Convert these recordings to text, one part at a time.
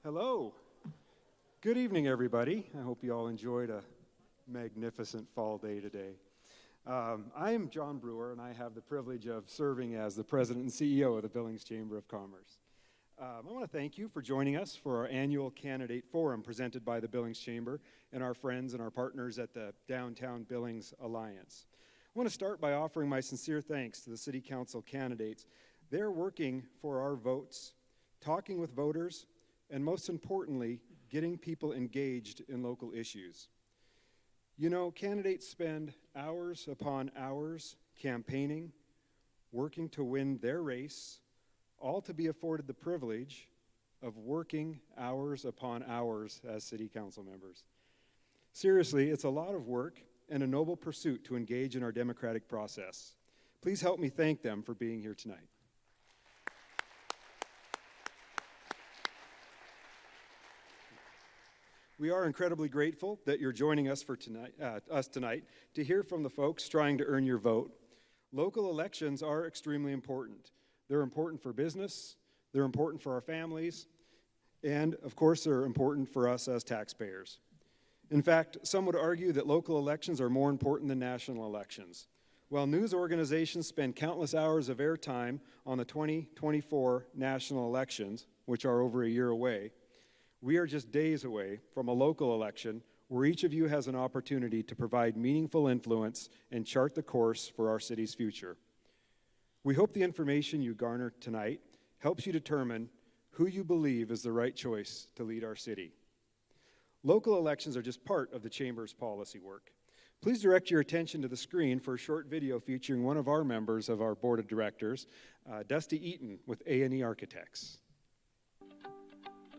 Hello. Good evening, everybody. I hope you all enjoyed a magnificent fall day today. I am John Brewer, and I have the privilege of serving as the president and CEO of the Billings Chamber of Commerce. I want to thank you for joining us for our annual candidate forum presented by the Billings Chamber and our friends and our partners at the Downtown Billings Alliance. I want to start by offering my sincere thanks to the City Council candidates. They're working for our votes, talking with voters, and most importantly, getting people engaged in local issues. You know, candidates spend hours upon hours campaigning, working to win their race, all to be afforded the privilege of working hours upon hours as city council members. Seriously, it's a lot of work and a noble pursuit to engage in our democratic process. Please help me thank them for being here tonight. We are incredibly grateful that you're joining us tonight to hear from the folks trying to earn your vote. Local elections are extremely important. They're important for business, they're important for our families, and of course they're important for us as taxpayers. In fact, some would argue that local elections are more important than national elections. While news organizations spend countless hours of airtime on the 2024 national elections, which are over a year away, we are just days away from a local election where each of you has an opportunity to provide meaningful influence and chart the course for our city's future. We hope the information you garner tonight helps you determine who you believe is the right choice to lead our city. Local elections are just part of the Chamber's policy work. Please direct your attention to the screen for a short video featuring one of our members of our board of directors, Dusty Eaton with A&E Architects.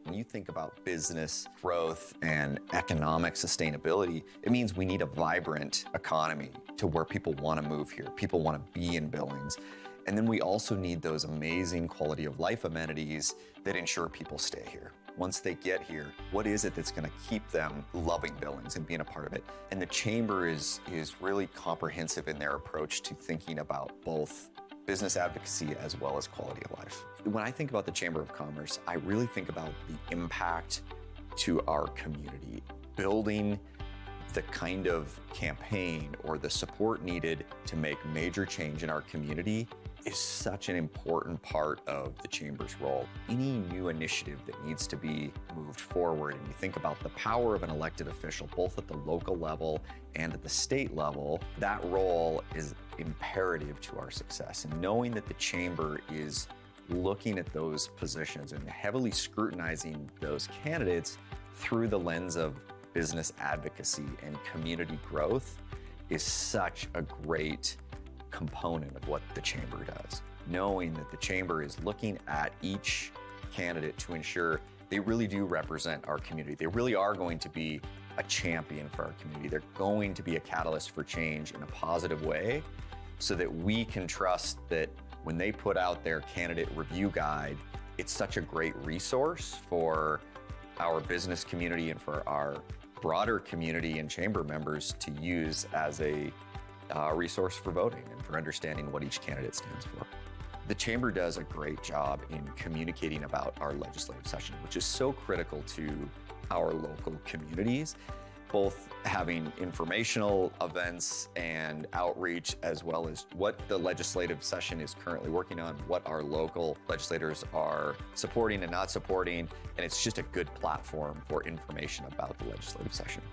When you think about business growth and economic sustainability, it means we need a vibrant economy to where people want to move here, people want to be in Billings. And then we also need those amazing quality of life amenities that ensure people stay here. Once they get here, what is it that's going to keep them loving Billings and being a part of it? And the Chamber is really comprehensive in their approach to thinking about both business advocacy as well as quality of life. When I think about the Chamber of Commerce, I really think about the impact to our community, building the kind of campaign or the support needed to make major change in our community is such an important part of the Chamber's role. Any new initiative that needs to be moved forward, and you think about the power of an elected official, both at the local level and at the state level, that role is imperative to our success. And knowing that the Chamber is looking at those positions and heavily scrutinizing those candidates through the lens of business advocacy and community growth is such a great component of what the Chamber does. Knowing that the Chamber is looking at each candidate to ensure they really do represent our community. They really are going to be a champion for our community. They're going to be a catalyst for change in a positive way so that we can trust that when they put out their candidate review guide, it's such a great resource for our business community and for our broader community and Chamber members to use as a resource for voting and for understanding what each candidate stands for. The Chamber does a great job in communicating about our legislative session, which is so critical to our local communities, both having informational events and outreach, as well as what the legislative session is currently working on, what our local legislators are supporting and not supporting, and it's just a good platform for information about the legislative session.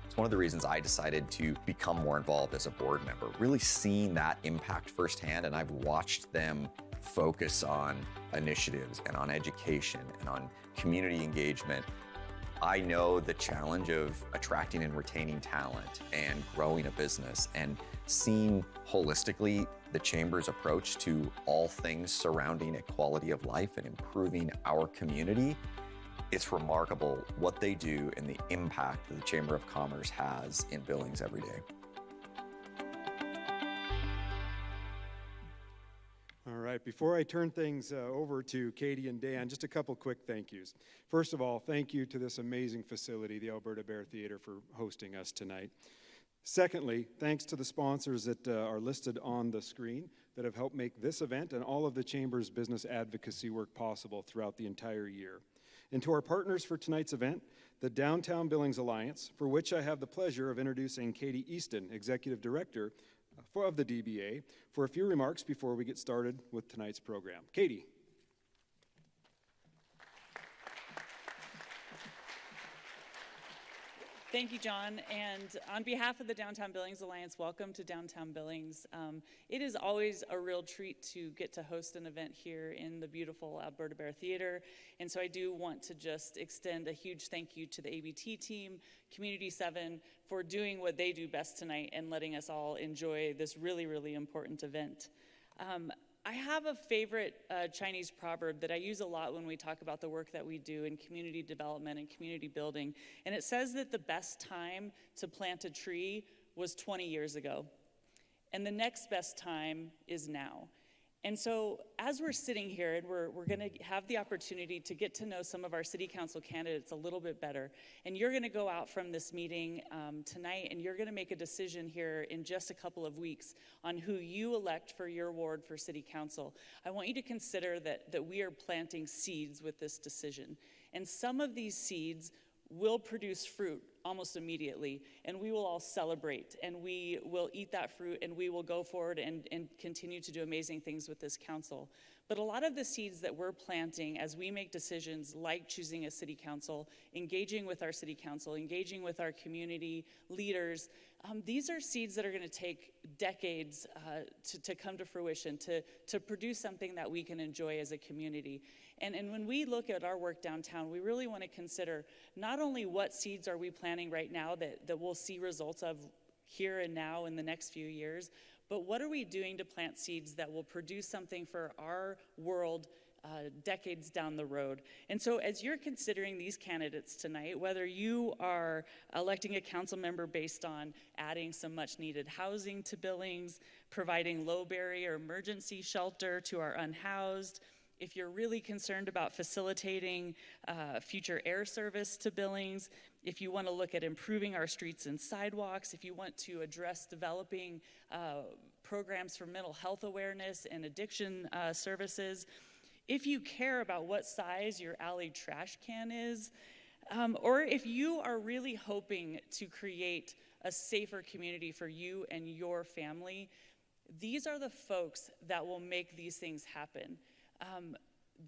It's one of the reasons I decided to become more involved as a board member, really seeing that impact firsthand, and I've watched them focus on initiatives and on education and on community engagement. I know the challenge of attracting and retaining talent and growing a business, and seeing holistically the Chamber's approach to all things surrounding a quality of life and improving our community. It's remarkable what they do and the impact that the Chamber of Commerce has in Billings every day. All right, before I turn things over to Katie and Dan, just a couple quick thank yous. First of all, thank you to this amazing facility, the Alberta Bear Theatre, for hosting us tonight. Secondly, thanks to the sponsors that are listed on the screen that have helped make this event and all of the Chamber's business advocacy work possible throughout the entire year. and to our partners for tonight's event, the Downtown Billings Alliance, for which I have the pleasure of introducing Katie Easton, Executive Director of the DBA, for a few remarks before we get started with tonight's program. Katie. Thank you, John. And on behalf of the Downtown Billings Alliance, welcome to Downtown Billings. It is always a real treat to get to host an event here in the beautiful Alberta Bear Theater. And so I do want to just extend a huge thank you to the ABT team, Community 7, for doing what they do best tonight and letting us all enjoy this really, really important event. I have a favorite Chinese proverb that I use a lot when we talk about the work that we do in community development and community building. And it says that the best time to plant a tree was 20 years ago. And the next best time is now. And so as we're sitting here and we're going to have the opportunity to get to know some of our city council candidates a little bit better, and you're going to go out from this meeting tonight and you're going to make a decision here in just a couple of weeks on who you elect for your ward for city council. I want you to consider that we are planting seeds with this decision. And some of these seeds will produce fruit almost immediately, and we will all celebrate, and we will eat that fruit, and we will go forward and continue to do amazing things with this council. But a lot of the seeds that we're planting as we make decisions like choosing a city council, engaging with our city council, engaging with our community leaders, these are seeds that are going to take decades to come to fruition, to produce something that we can enjoy as a community. And when we look at our work downtown, we really want to consider not only what seeds are we planting right now that we'll see results of here and now in the next few years, but what are we doing to plant seeds that will produce something for our world decades down the road. And so as you're considering these candidates tonight, whether you are electing a council member based on adding some much needed housing to Billings, providing low barrier emergency shelter to our unhoused, if you're really concerned about facilitating future air service to Billings, if you want to look at improving our streets and sidewalks, if you want to address developing programs for mental health awareness and addiction services, if you care about what size your alley trash can is, or if you are really hoping to create a safer community for you and your family, these are the folks that will make these things happen.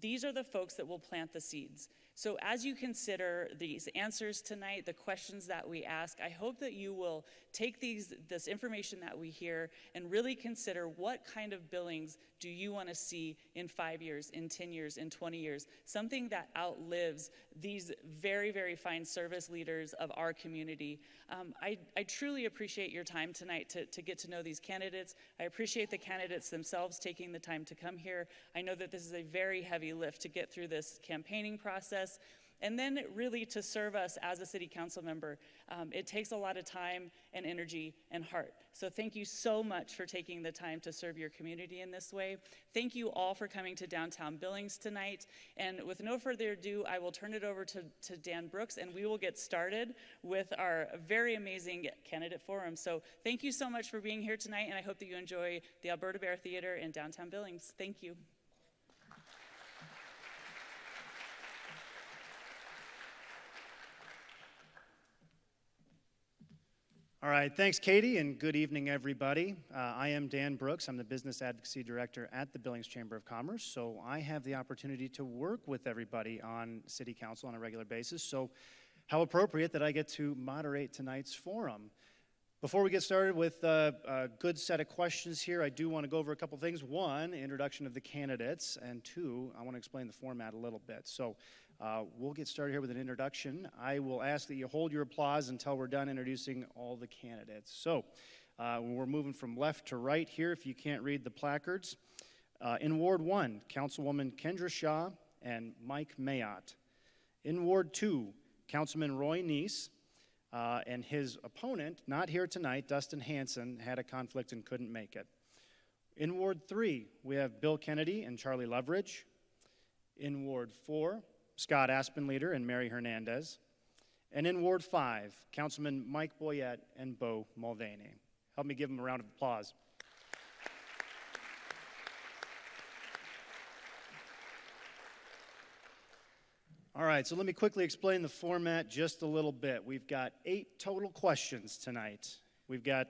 These are the folks that will plant the seeds. So as you consider these answers tonight, the questions that we ask, I hope that you will take this information that we hear and really consider what kind of Billings do you want to see in 5 years, in 10 years, in 20 years, something that outlives these very, very fine service leaders of our community. I truly appreciate your time tonight to get to know these candidates. I appreciate the candidates themselves taking the time to come here. I know that this is a very heavy lift to get through this campaigning process. And then really to serve us as a city council member, it takes a lot of time and energy and heart. So thank you so much for taking the time to serve your community in this way. Thank you all for coming to Downtown Billings tonight. And with no further ado, I will turn it over to Dan Brooks, and we will get started with our very amazing candidate forum. So thank you so much for being here tonight, and I hope that you enjoy the Alberta Bear Theater in Downtown Billings. Thank you. All right, thanks, Katie, and good evening, everybody. I am Dan Brooks. I'm the Business Advocacy Director at the Billings Chamber of Commerce, so I have the opportunity to work with everybody on City Council on a regular basis, so how appropriate that I get to moderate tonight's forum. Before we get started with a good set of questions here, I do want to go over a couple things. One, introduction of the candidates, and two, I want to explain the format a little bit. So we'll get started here with an introduction. I will ask that you hold your applause until we're done introducing all the candidates. So we're moving from left to right here, if you can't read the placards. In Ward 1, Councilwoman Kendra Shaw and Mike Mayotte. In Ward 2, Councilman Roy Neese. And his opponent, not here tonight, Dustin Hanson, had a conflict and couldn't make it. In Ward 3, we have Bill Kennedy and Charlie Loveridge. In Ward 4, Scott Aspenleader and Mary Hernandez. And in Ward 5, Councilman Mike Boyette and Bo Mulvaney. Help me give them a round of applause. All right, so let me quickly explain the format just a little bit. We've got 8 total questions tonight. We've got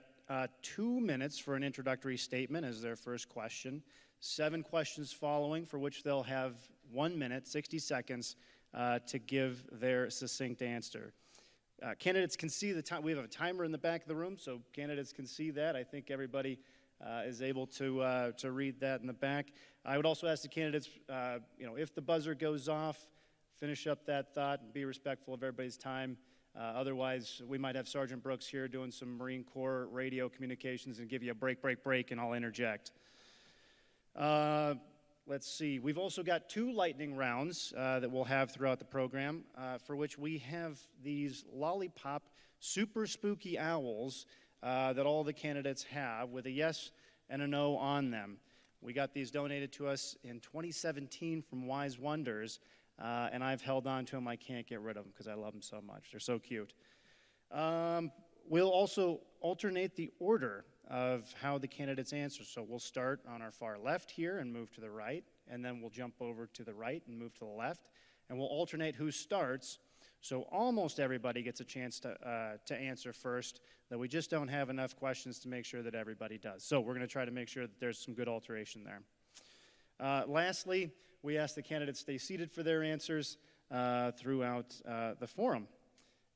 2 minutes for an introductory statement as their first question, 7 questions following for which they'll have 1 minute, 60 seconds to give their succinct answer. Candidates can see the time. We have a timer in the back of the room, so candidates can see that. I think everybody is able to read that in the back. I would also ask the candidates, if the buzzer goes off, finish up that thought and be respectful of everybody's time. Otherwise, we might have Sergeant Brooks here doing some Marine Corps radio communications and give you a break, and I'll interject. Let's see. We've also got 2 lightning rounds that we'll have throughout the program, for which we have these lollipop super spooky owls that all the candidates have with a yes and a no on them. We got these donated to us in 2017 from Wise Wonders, and I've held on to them. I can't get rid of them because I love them so much. They're so cute. We'll also alternate the order of how the candidates answer. So we'll start on our far left here and move to the right, and then we'll jump over to the right and move to the left, and we'll alternate who starts, so almost everybody gets a chance to answer first, that we just don't have enough questions to make sure that everybody does. So we're going to try to make sure that there's some good alteration there. Lastly, we ask the candidates stay seated for their answers throughout the forum.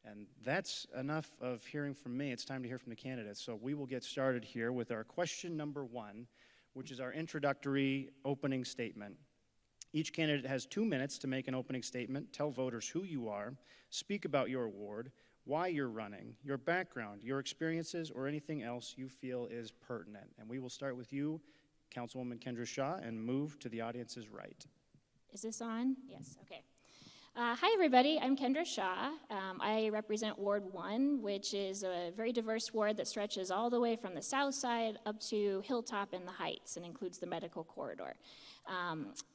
And that's enough of hearing from me. It's time to hear from the candidates. So we will get started here with our question number 1, which is our introductory opening statement. Each candidate has 2 minutes to make an opening statement, tell voters who you are, speak about your award, why you're running, your background, your experiences, or anything else you feel is pertinent. And we will start with you, Councilwoman Kendra Shaw, and move to the audience's right. Is this on? Yes, okay. Hi, everybody. I'm Kendra Shaw. I represent Ward 1, which is a very diverse ward that stretches all the way from the south side up to Hilltop and the Heights and includes the medical corridor.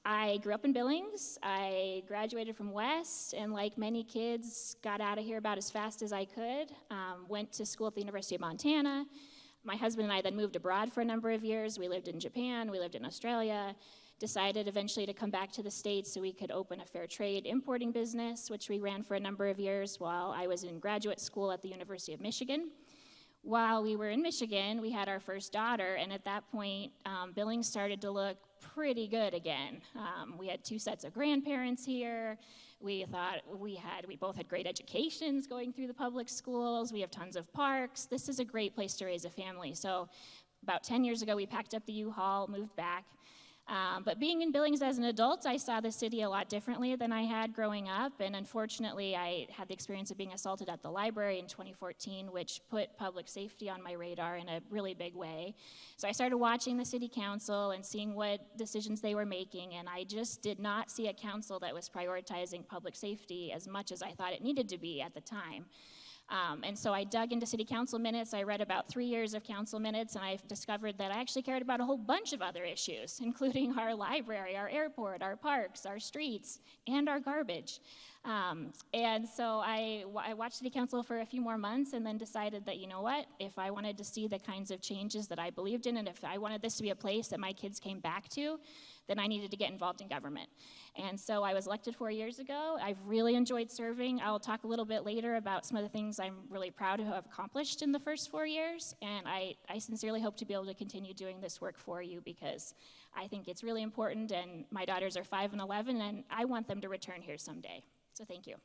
I grew up in Billings. I graduated from West, and like many kids, got out of here about as fast as I could. Went to school at the University of Montana. My husband and I then moved abroad for a number of years. We lived in Japan. We lived in Australia. Decided eventually to come back to the States so we could open a fair trade importing business, which we ran for a number of years while I was in graduate school at the University of Michigan. While we were in Michigan, we had our first daughter, and at that point, Billings started to look pretty good again. We had 2 sets of grandparents here. We thought we both had great educations going through the public schools. We have tons of parks. This is a great place to raise a family. So about 10 years ago, we packed up the U-Haul, moved back. But being in Billings as an adult, I saw the city a lot differently than I had growing up, and unfortunately, I had the experience of being assaulted at the library in 2014, which put public safety on my radar in a really big way. So I started watching the city council and seeing what decisions they were making, and I just did not see a council that was prioritizing public safety as much as I thought it needed to be at the time. And so I dug into city council minutes. I read about 3 years of council minutes, and I discovered that I actually cared about a whole bunch of other issues, including our library, our airport, our parks, our streets, and our garbage. And so I watched city council for a few more months and then decided that, you know what, if I wanted to see the kinds of changes that I believed in, and if I wanted this to be a place that my kids came back to, then I needed to get involved in government. And so I was elected 4 years ago. I've really enjoyed serving. I'll talk a little bit later about some of the things I'm really proud to have accomplished in the first 4 years, and I sincerely hope to be able to continue doing this work for you because I think it's really important, and my daughters are 5 and 11, and I want them to return here someday. So thank you.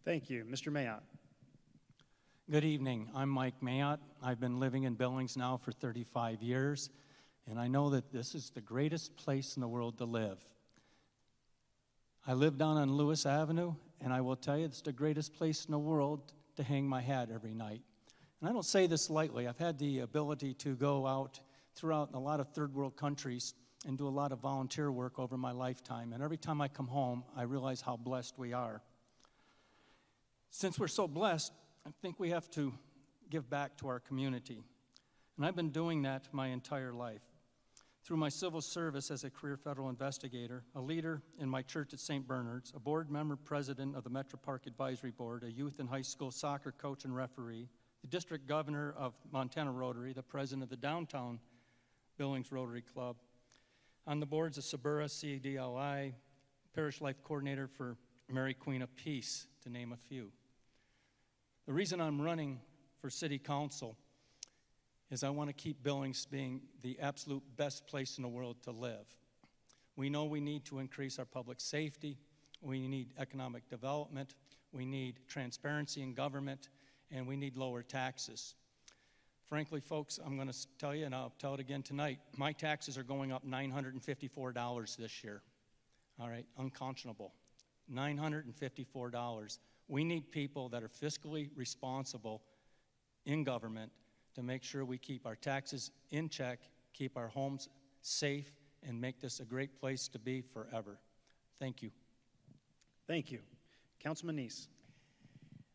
Thank you. Mr. Mayotte. Good evening. I'm Mike Mayotte. I've been living in Billings now for 35 years, and I know that this is the greatest place in the world to live. I live down on Lewis Avenue, and I will tell you it's the greatest place in the world to hang my hat every night. And I don't say this lightly. I've had the ability to go out throughout a lot of third world countries and do a lot of volunteer work over my lifetime. And every time I come home, I realize how blessed we are. Since we're so blessed, I think we have to give back to our community. And I've been doing that my entire life. Through my civil service as a career federal investigator, a leader in my church at St. Bernard's, a board member president of the Metro Park Advisory Board, a youth and high school soccer coach and referee, the district governor of Montana Rotary, the president of the downtown Billings Rotary Club, on the boards of Sabura, CDLI, parish life coordinator for Mary Queen of Peace, to name a few. The reason I'm running for city council is I want to keep Billings being the absolute best place in the world to live. We know we need to increase our public safety, we need economic development, we need transparency in government, and we need lower taxes. Frankly, folks, I'm going to tell you, and I'll tell it again tonight, my taxes are going up $954 this year. All right, unconscionable. $954. We need people that are fiscally responsible in government to make sure we keep our taxes in check, keep our homes safe, and make this a great place to be forever. Thank you. Thank you. Councilman Neese.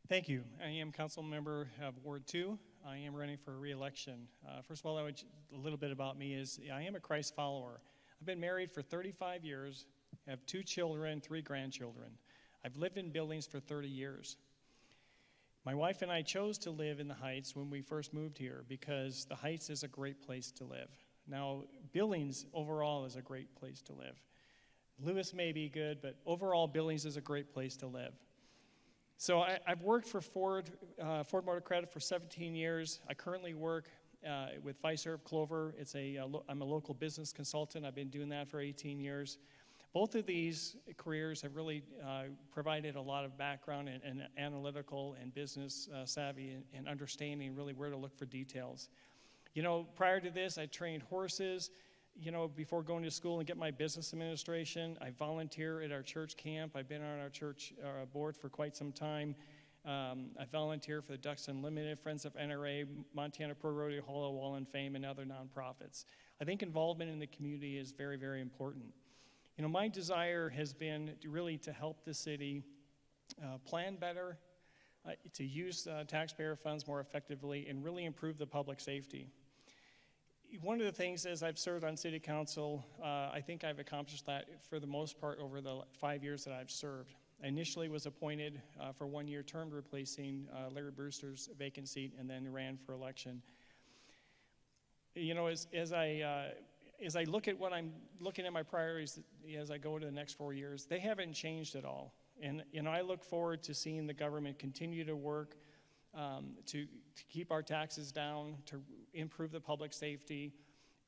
Thank you. I am council member of Ward 2. I am running for re-election. First of all, a little bit about me is I am a Christ follower. I've been married for 35 years, have 2 children, 3 grandchildren. I've lived in Billings for 30 years. My wife and I chose to live in the Heights when we first moved here because the Heights is a great place to live. Now, Billings overall is a great place to live. Lewis may be good, but overall Billings is a great place to live. So I've worked for Ford Motor Credit for 17 years. I currently work with Fiserv Clover. I'm a local business consultant. I've been doing that for 18 years. Both of these careers have really provided a lot of background and analytical and business savvy and understanding really where to look for details. You know, prior to this, I trained horses, you know, before going to school and get my business administration. I volunteer at our church camp. I've been on our church board for quite some time. I volunteer for the Ducks Unlimited, Friends of NRA, Montana Pro Rodeo Hall of Wall and Fame, and other nonprofits. I think involvement in the community is very, very important. You know, my desire has been to help the city plan better, to use taxpayer funds more effectively, and really improve the public safety. One of the things as I've served on city council, I think I've accomplished that for the most part over the 5 years that I've served. I initially was appointed for 1-year term replacing Larry Brewster's vacant seat and then ran for election. You know, as I look at what I'm looking at my priorities as I go to the next 4 years, they haven't changed at all. And you know, I look forward to seeing the government continue to work to keep our taxes down, to improve the public safety,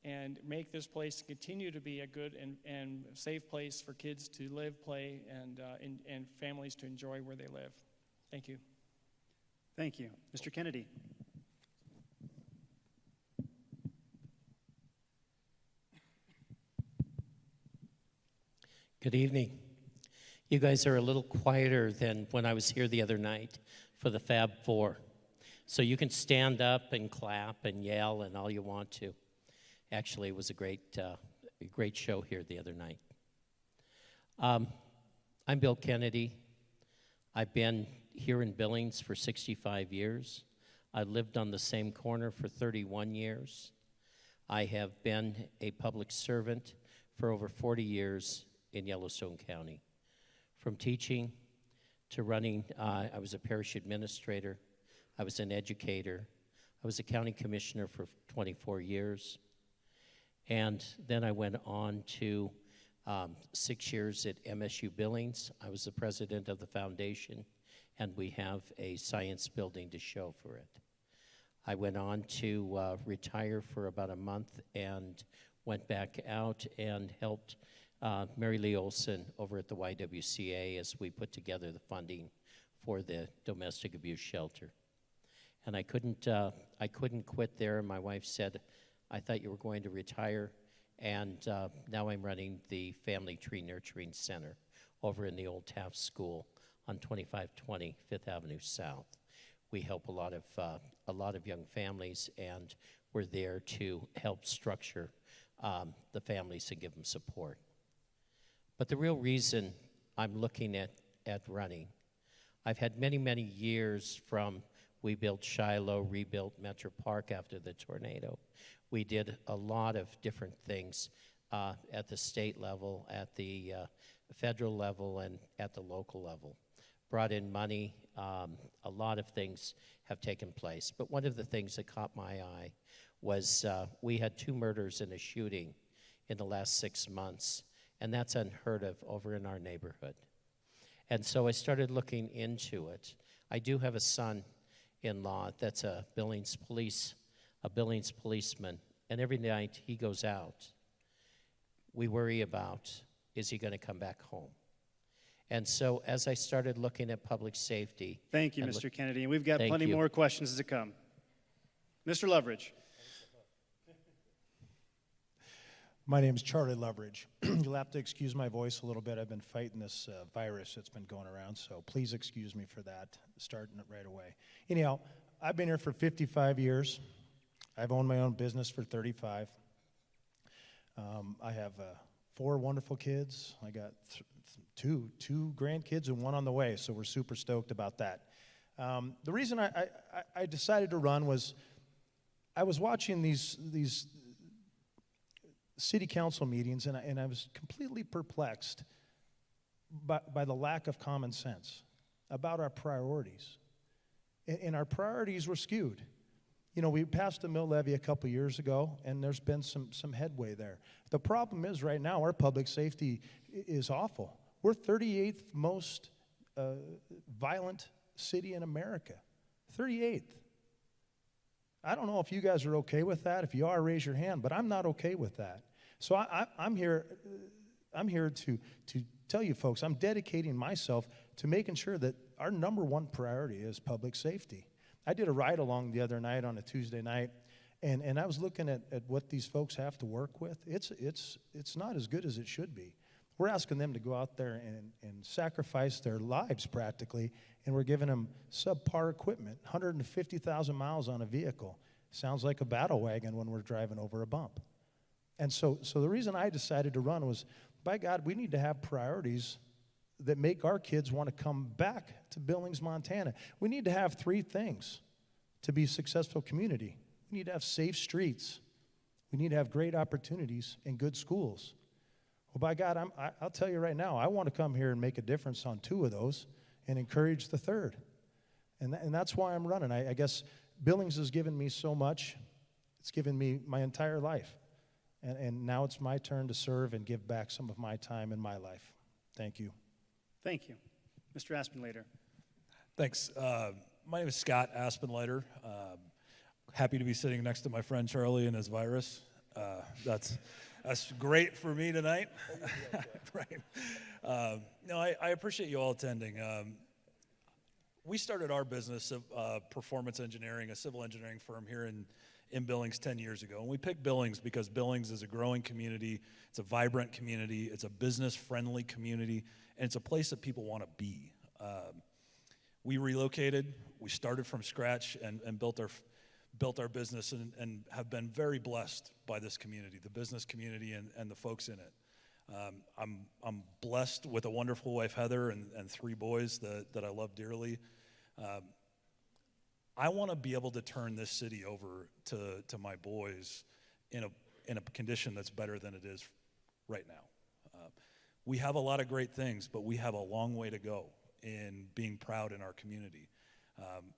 and make this place continue to be a good and safe place for kids to live, play, and families to enjoy where they live. Thank you. Thank you. Mr. Kennedy. Good evening. You guys are a little quieter than when I was here the other night for the Fab Four. So you can stand up and clap and yell and all you want to. Actually, it was a great show here the other night. I'm Bill Kennedy. I've been here in Billings for 65 years. I lived on the same corner for 31 years. I have been a public servant for over 40 years in Yellowstone County. From teaching to running, I was a parish administrator, I was an educator, I was a county commissioner for 24 years, and then I went on to 6 years at MSU Billings. I was the president of the foundation, and we have a science building to show for it. I went on to retire for about a month and went back out and helped Mary Lee Olson over at the YWCA as we put together the funding for the domestic abuse shelter. And I couldn't quit there. My wife said, I thought you were going to retire, and now I'm running the Family Tree Nurturing Center over in the old Taft School on 2520 Fifth Avenue South. We help a lot of young families, and we're there to help structure the families and give them support. But the real reason I'm looking at running, I've had many, many years from we built Shiloh, rebuilt Metro Park after the tornado. We did a lot of different things at the state level, at the federal level, and at the local level. Brought in money, a lot of things have taken place. But one of the things that caught my eye was we had 2 murders and a shooting in the last 6 months. And that's unheard of over in our neighborhood. And so I started looking into it. I do have a son-in-law that's a Billings policeman, and every night he goes out, we worry about, is he going to come back home? And so as I started looking at public safety. Thank you, Mr. Kennedy. And we've got plenty more questions to come. Mr. Loveridge. My name is Charlie Loveridge. You'll have to excuse my voice a little bit. I've been fighting this virus that's been going around, so please excuse me for that, starting it right away. Anyhow, I've been here for 55 years. I've owned my own business for 35. I have 4 wonderful kids. I got two grandkids and 1 on the way, so we're super stoked about that. The reason I decided to run was I was watching these city council meetings, and I was completely perplexed by the lack of common sense about our priorities. And our priorities were skewed. You know, we passed the mill levy a couple years ago, and there's been some headway there. The problem is right now our public safety is awful. We're 38th most violent city in America. 38th. I don't know if you guys are okay with that. If you are, raise your hand, but I'm not okay with that. So I'm here to tell you folks, I'm dedicating myself to making sure that our number one priority is public safety. I did a ride-along the other night on a Tuesday night, and I was looking at what these folks have to work with. It's not as good as it should be. We're asking them to go out there and sacrifice their lives practically, and we're giving them subpar equipment, 150,000 miles on a vehicle. Sounds like a battle wagon when we're driving over a bump. And so the reason I decided to run was, by God, we need to have priorities that make our kids want to come back to Billings, Montana. We need to have 3 things to be a successful community. We need to have safe streets. We need to have great opportunities and good schools. Well, by God, I'll tell you right now, I want to come here and make a difference on 2 of those and encourage the 3rd. And that's why I'm running. I guess Billings has given me so much. It's given me my entire life. And now it's my turn to serve and give back some of my time in my life. Thank you. Thank you. Mr. Aspenlater. Thanks. My name is Scott Aspenlater. Happy to be sitting next to my friend Charlie and his virus. That's great for me tonight. Right. No, I appreciate you all attending. We started our business of performance engineering, a civil engineering firm here in Billings 10 years ago. And we picked Billings because Billings is a growing community. It's a vibrant community. It's a business-friendly community. And it's a place that people want to be. We relocated. We started from scratch and built our business and have been very blessed by this community, the business community and the folks in it. I'm blessed with a wonderful wife, Heather, and 3 boys that I love dearly. I want to be able to turn this city over to my boys in a condition that's better than it is right now. We have a lot of great things, but we have a long way to go in being proud in our community.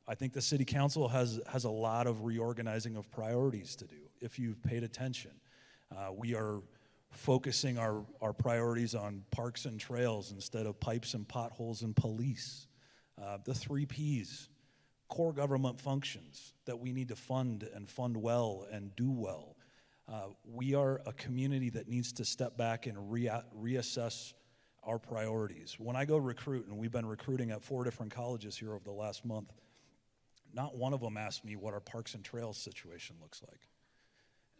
I think the city council has a lot of reorganizing of priorities to do. If you've paid attention, we are focusing our priorities on parks and trails instead of pipes and potholes and police. The 3 Ps, core government functions that we need to fund well and do well. We are a community that needs to step back and reassess our priorities. When I go recruit, and we've been recruiting at 4 different colleges here over the last month, not one of them asked me what our parks and trails situation looks like.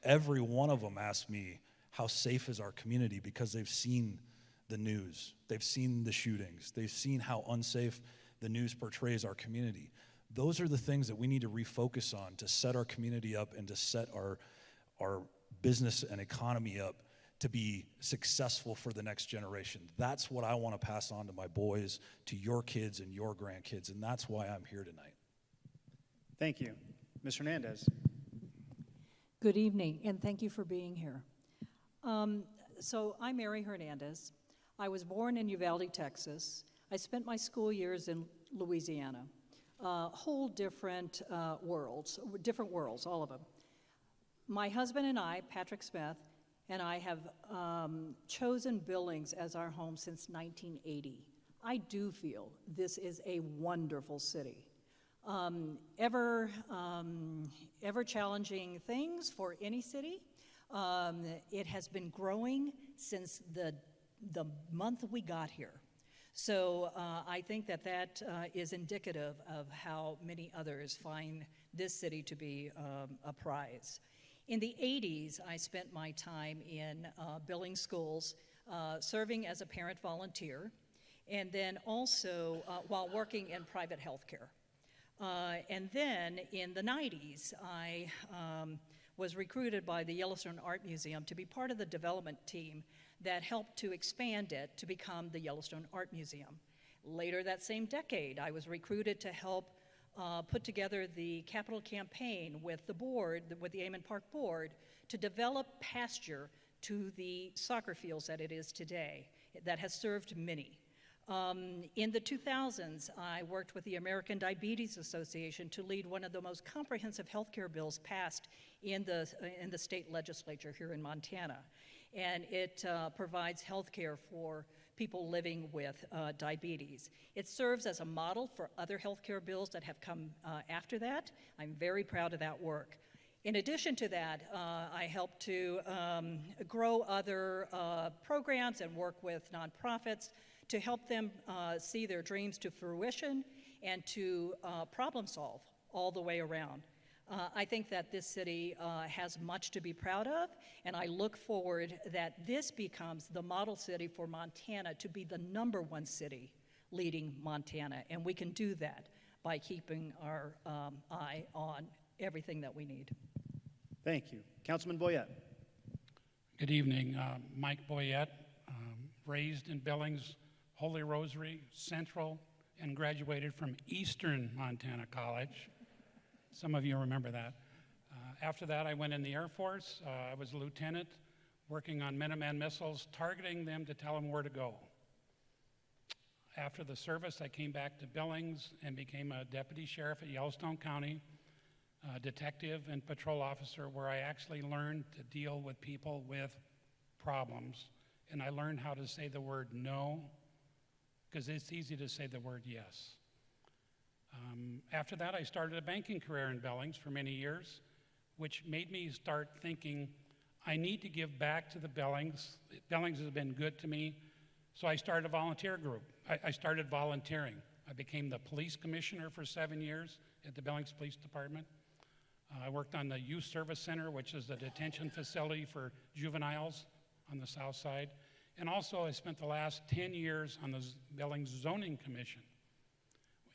Every one of them asked me, how safe is our community, because they've seen the news. They've seen the shootings. They've seen how unsafe the news portrays our community. Those are the things that we need to refocus on to set our community up and to set our business and economy up to be successful for the next generation. That's what I want to pass on to my boys, to your kids and your grandkids, and that's why I'm here tonight. Thank you. Ms. Hernandez. Good evening, and thank you for being here. So I'm Mary Hernandez. I was born in Uvalde, Texas. I spent my school years in Louisiana. Whole different worlds, all of them. My husband and I, Patrick Smith, and I have chosen Billings as our home since 1980. I do feel this is a wonderful city. Ever challenging things for any city. It has been growing since the month we got here. So I think that is indicative of how many others find this city to be a prize. In the 80s, I spent my time in Billings schools, serving as a parent volunteer, and then also while working in private health care. And then in the 90s, I was recruited by the Yellowstone Art Museum to be part of the development team that helped to expand it to become the Yellowstone Art Museum. Later that same decade, I was recruited to help put together the capital campaign with the board, with the Amon Park Board, to develop pasture to the soccer fields that it is today, that has served many. In the 2000s, I worked with the American Diabetes Association to lead one of the most comprehensive healthcare bills passed in the state legislature here in Montana. And it provides healthcare for people living with diabetes. It serves as a model for other healthcare bills that have come after that. I'm very proud of that work. In addition to that, I helped to grow other programs and work with nonprofits to help them see their dreams to fruition and to problem solve all the way around. I think that this city has much to be proud of, and I look forward that this becomes the model city for Montana to be the #1 city leading Montana, and we can do that by keeping our eye on everything that we need. Thank you. Councilman Boyette. Good evening. Mike Boyette, raised in Billings, Holy Rosary, Central, and graduated from Eastern Montana College. Some of you remember that. After that, I went in the Air Force. I was a lieutenant working on Minuteman missiles, targeting them to tell them where to go. After the service, I came back to Billings and became a deputy sheriff at Yellowstone County, detective and patrol officer, where I actually learned to deal with people with problems. And I learned how to say the word no, because it's easy to say the word yes. After that, I started a banking career in Billings for many years, which made me start thinking, I need to give back to the Billings. Billings has been good to me, so I started a volunteer group. I started volunteering. I became the police commissioner for 7 years at the Billings Police Department. I worked on the Youth Service Center, which is the detention facility for juveniles on the south side. And also, I spent the last 10 years on the Billings Zoning Commission.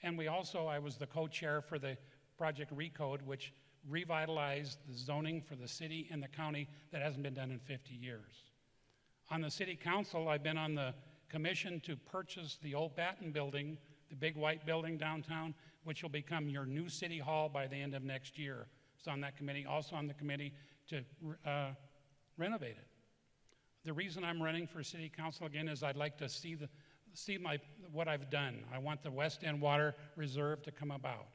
And I was the co-chair for the Project Recode, which revitalized the zoning for the city and the county that hasn't been done in 50 years. On the city council, I've been on the commission to purchase the old Batten building, the big white building downtown, which will become your new city hall by the end of next year. It's on that committee, also on the committee to renovate it. The reason I'm running for city council again is I'd like to see what I've done. I want the West End Water Reserve to come about.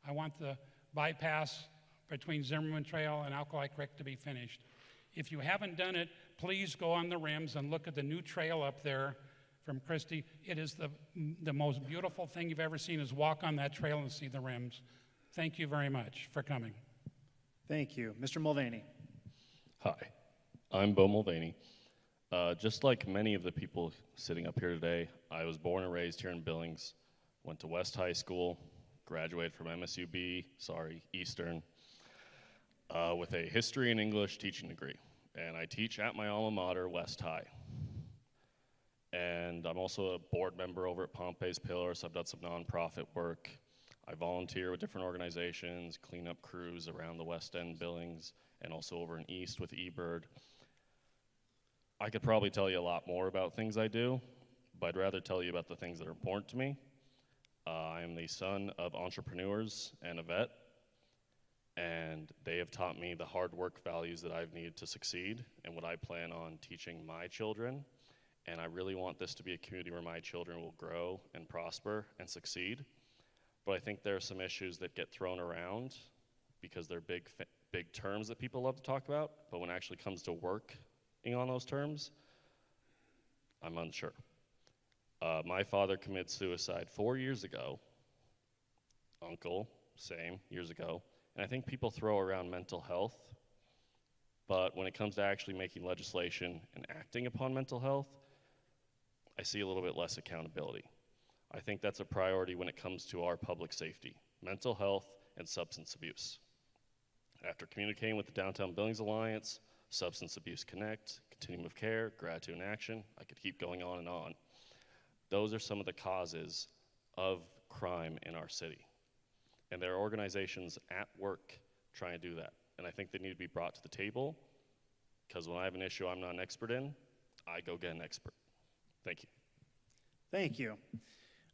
I want the bypass between Zimmerman Trail and Alkali Creek to be finished. If you haven't done it, please go on the rims and look at the new trail up there from Christie. It is the most beautiful thing you've ever seen, is walk on that trail and see the rims. Thank you very much for coming. Thank you. Mr. Mulvaney. Hi, I'm Bo Mulvaney. Just like many of the people sitting up here today, I was born and raised here in Billings, went to West High School, graduated from Eastern, with a history and English teaching degree. And I teach at my alma mater, West High. And I'm also a board member over at Pompey's Pillar, so I've done some nonprofit work. I volunteer with different organizations, clean up crews around the West End Billings, and also over in East with eBird. I could probably tell you a lot more about things I do, but I'd rather tell you about the things that are important to me. I am the son of entrepreneurs and a vet, and they have taught me the hard work values that I've needed to succeed and what I plan on teaching my children. And I really want this to be a community where my children will grow and prosper and succeed. But I think there are some issues that get thrown around because they're big terms that people love to talk about, but when it actually comes to work on those terms, I'm unsure. My father committed suicide 4 years ago. Uncle, same, years ago. And I think people throw around mental health, but when it comes to actually making legislation and acting upon mental health, I see a little bit less accountability. I think that's a priority when it comes to our public safety, mental health and substance abuse. After communicating with the Downtown Billings Alliance, Substance Abuse Connect, Continuum of Care, Gratitude in Action, I could keep going on and on. Those are some of the causes of crime in our city. And there are organizations at work trying to do that. And I think they need to be brought to the table, because when I have an issue I'm not an expert in, I go get an expert. Thank you. Thank you.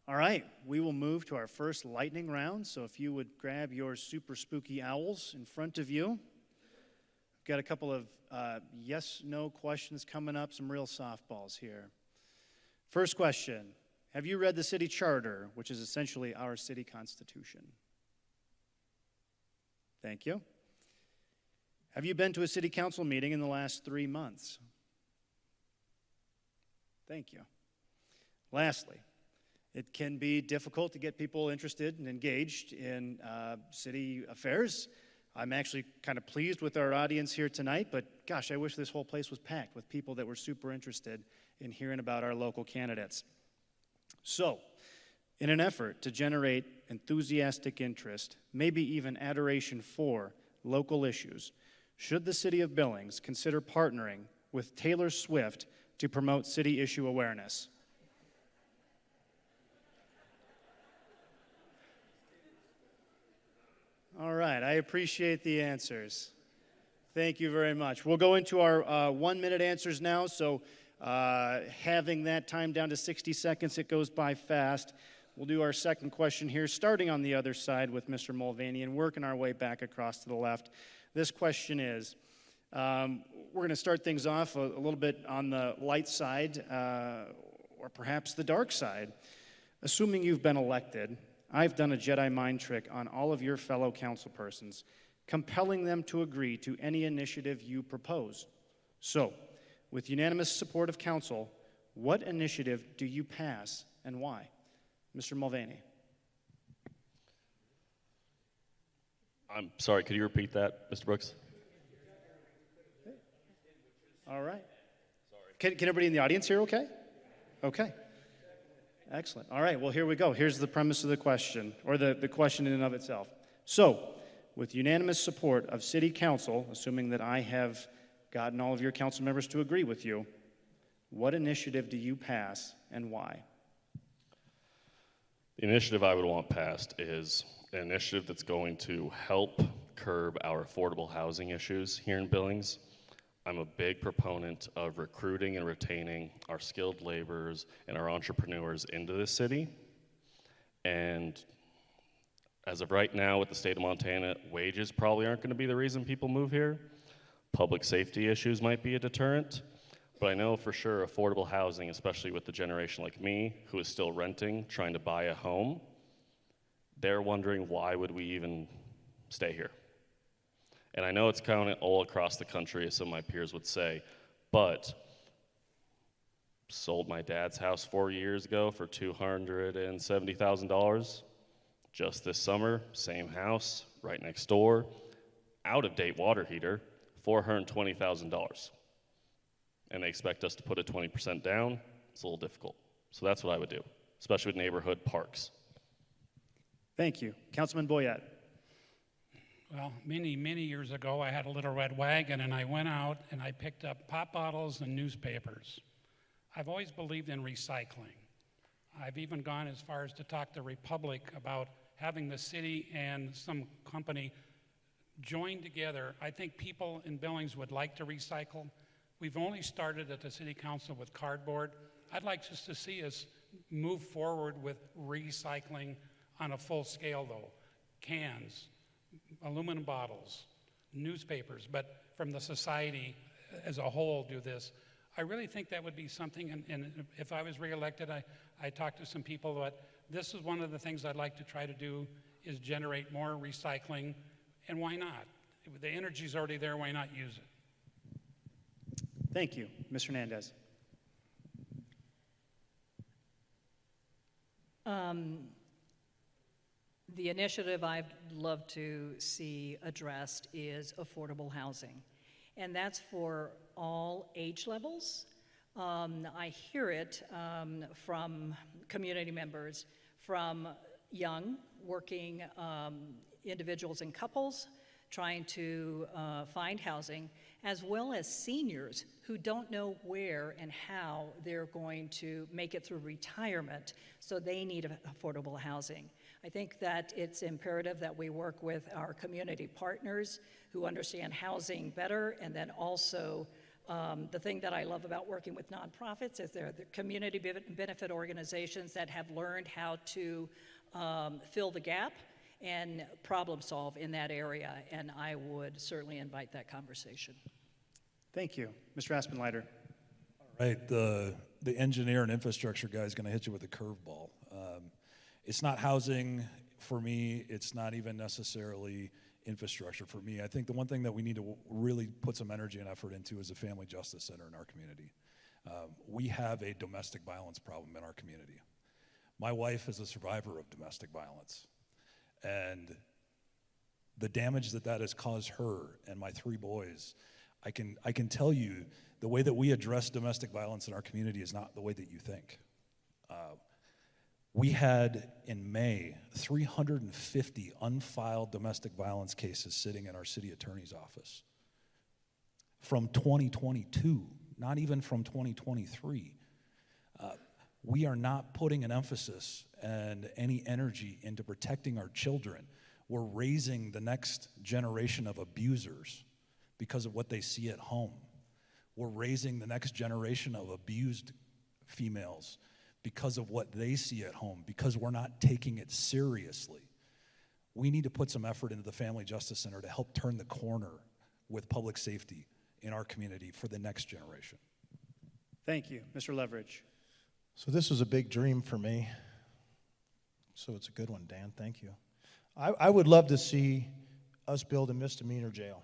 All right, we will move to our first lightning round. So if you would grab your super spooky owls in front of you. We've got a couple of yes/no questions coming up, some real softballs here. First question, have you read the city charter, which is essentially our city constitution? Thank you. Have you been to a city council meeting in the last 3 months? Thank you. Lastly, it can be difficult to get people interested and engaged in city affairs. I'm actually kind of pleased with our audience here tonight, but gosh, I wish this whole place was packed with people that were super interested in hearing about our local candidates. So, in an effort to generate enthusiastic interest, maybe even adoration for local issues, should the city of Billings consider partnering with Taylor Swift to promote city issue awareness? All right, I appreciate the answers. Thank you very much. We'll go into our 1-minute answers now, so having that time down to 60 seconds, it goes by fast. We'll do our second question here, starting on the other side with Mr. Mulvaney and working our way back across to the left. This question is, we're going to start things off a little bit on the light side, or perhaps the dark side. Assuming you've been elected, I've done a Jedi mind trick on all of your fellow councilpersons, compelling them to agree to any initiative you propose. So, with unanimous support of council, what initiative do you pass and why? Mr. Mulvaney. I'm sorry, could you repeat that, Mr. Brooks? All right. Can everybody in the audience hear okay? Okay. Excellent. All right, well, here we go. Here's the premise of the question, or the question in and of itself. So, with unanimous support of City Council, assuming that I have gotten all of your council members to agree with you, what initiative do you pass and why? The initiative I would want passed is an initiative that's going to help curb our affordable housing issues here in Billings. I'm a big proponent of recruiting and retaining our skilled laborers and our entrepreneurs into this city. And as of right now, with the state of Montana, wages probably aren't going to be the reason people move here. Public safety issues might be a deterrent. But I know for sure affordable housing, especially with the generation like me, who is still renting, trying to buy a home, they're wondering why would we even stay here? And I know it's kind of all across the country, as some of my peers would say, but sold my dad's house 4 years ago for $270,000. Just this summer, same house, right next door, out-of-date water heater, $420,000. And they expect us to put a 20% down. It's a little difficult. So that's what I would do, especially with neighborhood parks. Thank you. Councilman Boyette. Well, many, many years ago, I had a little red wagon, and I went out and I picked up pop bottles and newspapers. I've always believed in recycling. I've even gone as far as to talk to Republic about having the city and some company join together. I think people in Billings would like to recycle. We've only started at the city council with cardboard. I'd like just to see us move forward with recycling on a full scale, though. Cans, aluminum bottles, newspapers, but from the society as a whole do this. I really think that would be something, and if I was reelected, I talked to some people, but this is one of the things I'd like to try to do is generate more recycling, and why not? The energy's already there, why not use it? Thank you. Mr. Hernandez. The initiative I'd love to see addressed is affordable housing, and that's for all age levels. I hear it from community members, from young, working individuals and couples trying to find housing, as well as seniors who don't know where and how they're going to make it through retirement, so they need affordable housing. I think that it's imperative that we work with our community partners who understand housing better, and then also the thing that I love about working with nonprofits is they're the community benefit organizations that have learned how to fill the gap and problem solve in that area, and I would certainly invite that conversation. Thank you. Mr. Aspenleiter. All right, the engineer and infrastructure guy is going to hit you with a curveball. It's not housing for me. It's not even necessarily infrastructure for me. I think the one thing that we need to really put some energy and effort into is a family justice center in our community. We have a domestic violence problem in our community. My wife is a survivor of domestic violence, and the damage that has caused her and my 3 boys, I can tell you the way that we address domestic violence in our community is not the way that you think. We had, in May, 350 unfiled domestic violence cases sitting in our city attorney's office. From 2022, not even from 2023. We are not putting an emphasis and any energy into protecting our children. We're raising the next generation of abusers because of what they see at home. We're raising the next generation of abused females because of what they see at home, because we're not taking it seriously. We need to put some effort into the Family Justice Center to help turn the corner with public safety in our community for the next generation. Thank you. Mr. Leverage. So this was a big dream for me. So it's a good one, Dan. Thank you. I would love to see us build a misdemeanor jail.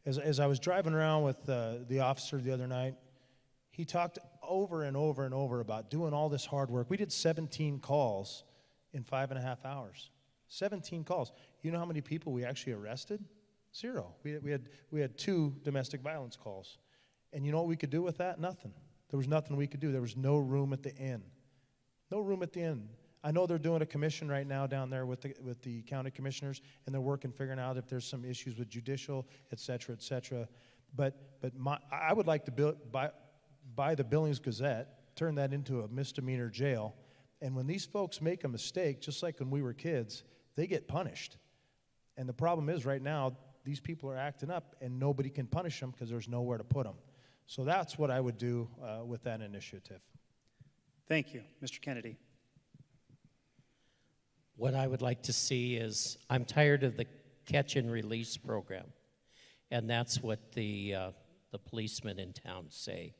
As I was driving around with the officer the other night, he talked over and over and over about doing all this hard work. We did 17 calls in 5.5 hours. 17 calls. You know how many people we actually arrested? 0. We had 2 domestic violence calls. And you know what we could do with that? Nothing. There was nothing we could do. There was no room at the inn. No room at the inn. I know they're doing a commission right now down there with the county commissioners, and they're working, figuring out if there's some issues with judicial, et cetera, et cetera. But I would like to buy the Billings Gazette, turn that into a misdemeanor jail, and when these folks make a mistake, just like when we were kids, they get punished. And the problem is right now, these people are acting up, and nobody can punish them because there's nowhere to put them. So that's what I would do with that initiative. Thank you. Mr. Kennedy. What I would like to see is, I'm tired of the catch and release program, and that's what the policemen in town say.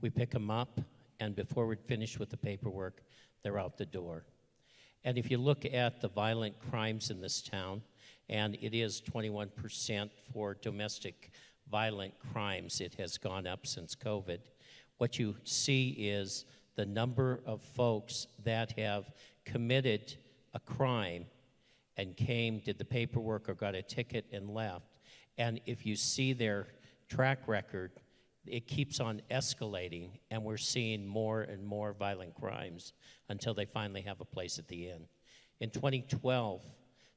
We pick them up, and before we're finished with the paperwork, they're out the door. And if you look at the violent crimes in this town, and it is 21% for domestic violent crimes, it has gone up since COVID. What you see is the number of folks that have committed a crime and did the paperwork or got a ticket and left. And if you see their track record, it keeps on escalating, and we're seeing more and more violent crimes until they finally have a place at the inn. In 2012,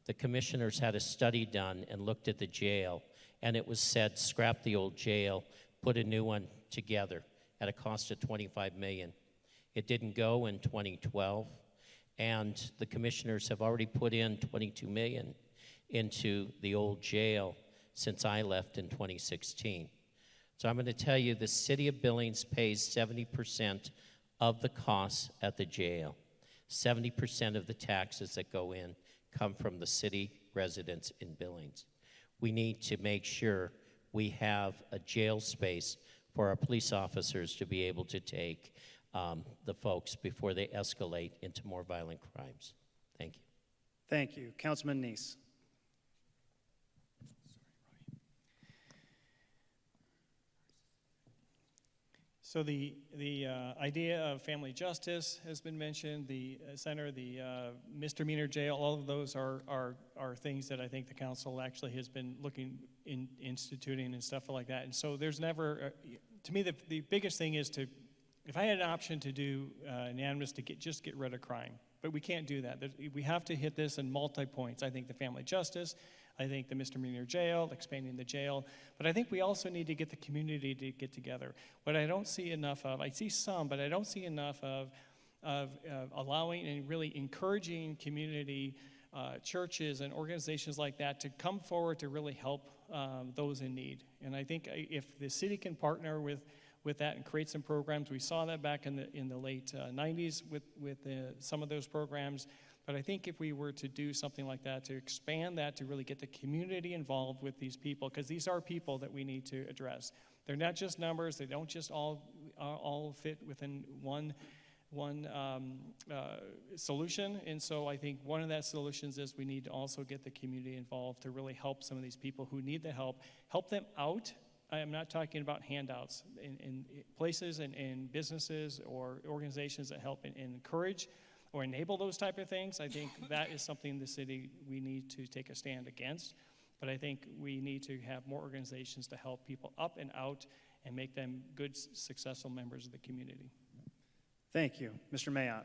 the commissioners had a study done and looked at the jail, and it was said, scrap the old jail, put a new one together at a cost of $25 million. It didn't go in 2012. And the commissioners have already put in $22 million into the old jail since I left in 2016. So I'm going to tell you the city of Billings pays 70% of the costs at the jail. 70% of the taxes that go in come from the city residents in Billings. We need to make sure we have a jail space for our police officers to be able to take the folks before they escalate into more violent crimes. Thank you. Thank you. Councilman Neese. So the idea of family justice has been mentioned, the center, the misdemeanor jail, all of those are things that I think the council actually has been instituting and stuff like that. And so there's never, to me, the biggest thing is if I had an option to do unanimous to just get rid of crime, but we can't do that. We have to hit this in multi-points. I think the family justice, I think the misdemeanor jail, expanding the jail, but I think we also need to get the community to get together. What I don't see enough of, I see some, but I don't see enough of allowing and really encouraging community churches and organizations like that to come forward to really help those in need. And I think if the city can partner with that and create some programs, we saw that back in the late 90s with some of those programs. But I think if we were to do something like that, to expand that, to really get the community involved with these people, because these are people that we need to address. They're not just numbers. They don't just all fit within one solution. And so I think one of that solutions is we need to also get the community involved to really help some of these people who need the help them out. I am not talking about handouts in places and businesses or organizations that help and encourage or enable those type of things. I think that is something in the city we need to take a stand against. But I think we need to have more organizations to help people up and out and make them good, successful members of the community. Thank you. Mr. Mayotte.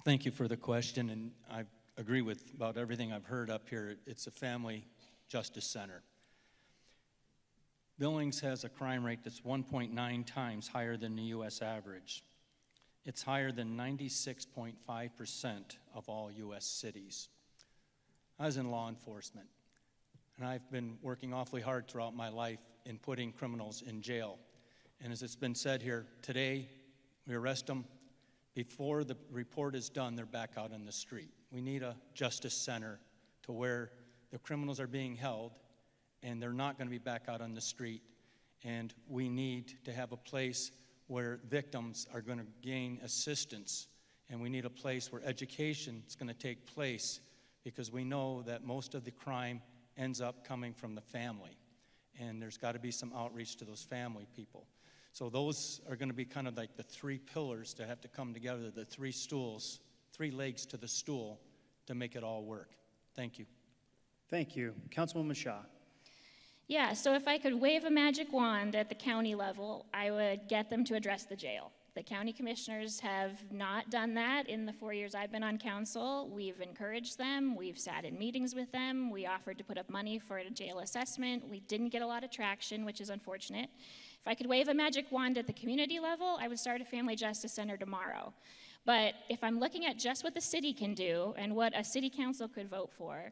Thank you for the question, and I agree with about everything I've heard up here. It's a family justice center. Billings has a crime rate that's 1.9 times higher than the U.S. average. It's higher than 96.5% of all U.S. cities. I was in law enforcement, and I've been working awfully hard throughout my life in putting criminals in jail. And as it's been said here, today we arrest them. Before the report is done, they're back out on the street. We need a justice center to where the criminals are being held and they're not going to be back out on the street. And we need to have a place where victims are going to gain assistance. And we need a place where education is going to take place, because we know that most of the crime ends up coming from the family. And there's got to be some outreach to those family people. So those are going to be kind of like the three pillars that have to come together, the three stools, three legs to the stool to make it all work. Thank you. Thank you. Councilwoman Shaw. Yeah, so if I could wave a magic wand at the county level, I would get them to address the jail. The county commissioners have not done that in the 4 years I've been on council. We've encouraged them. We've sat in meetings with them. We offered to put up money for a jail assessment. We didn't get a lot of traction, which is unfortunate. If I could wave a magic wand at the community level, I would start a family justice center tomorrow. But if I'm looking at just what the city can do and what a city council could vote for,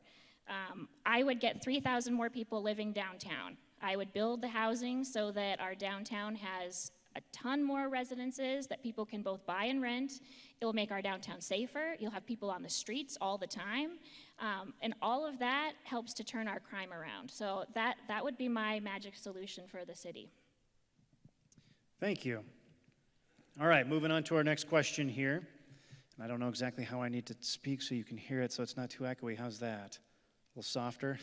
I would get 3,000 more people living downtown. I would build the housing so that our downtown has a ton more residences that people can both buy and rent. It will make our downtown safer. You'll have people on the streets all the time. And all of that helps to turn our crime around. So that would be my magic solution for the city. Thank you. All right, moving on to our next question here. And I don't know exactly how I need to speak so you can hear it so it's not too echoey. How's that? A little softer?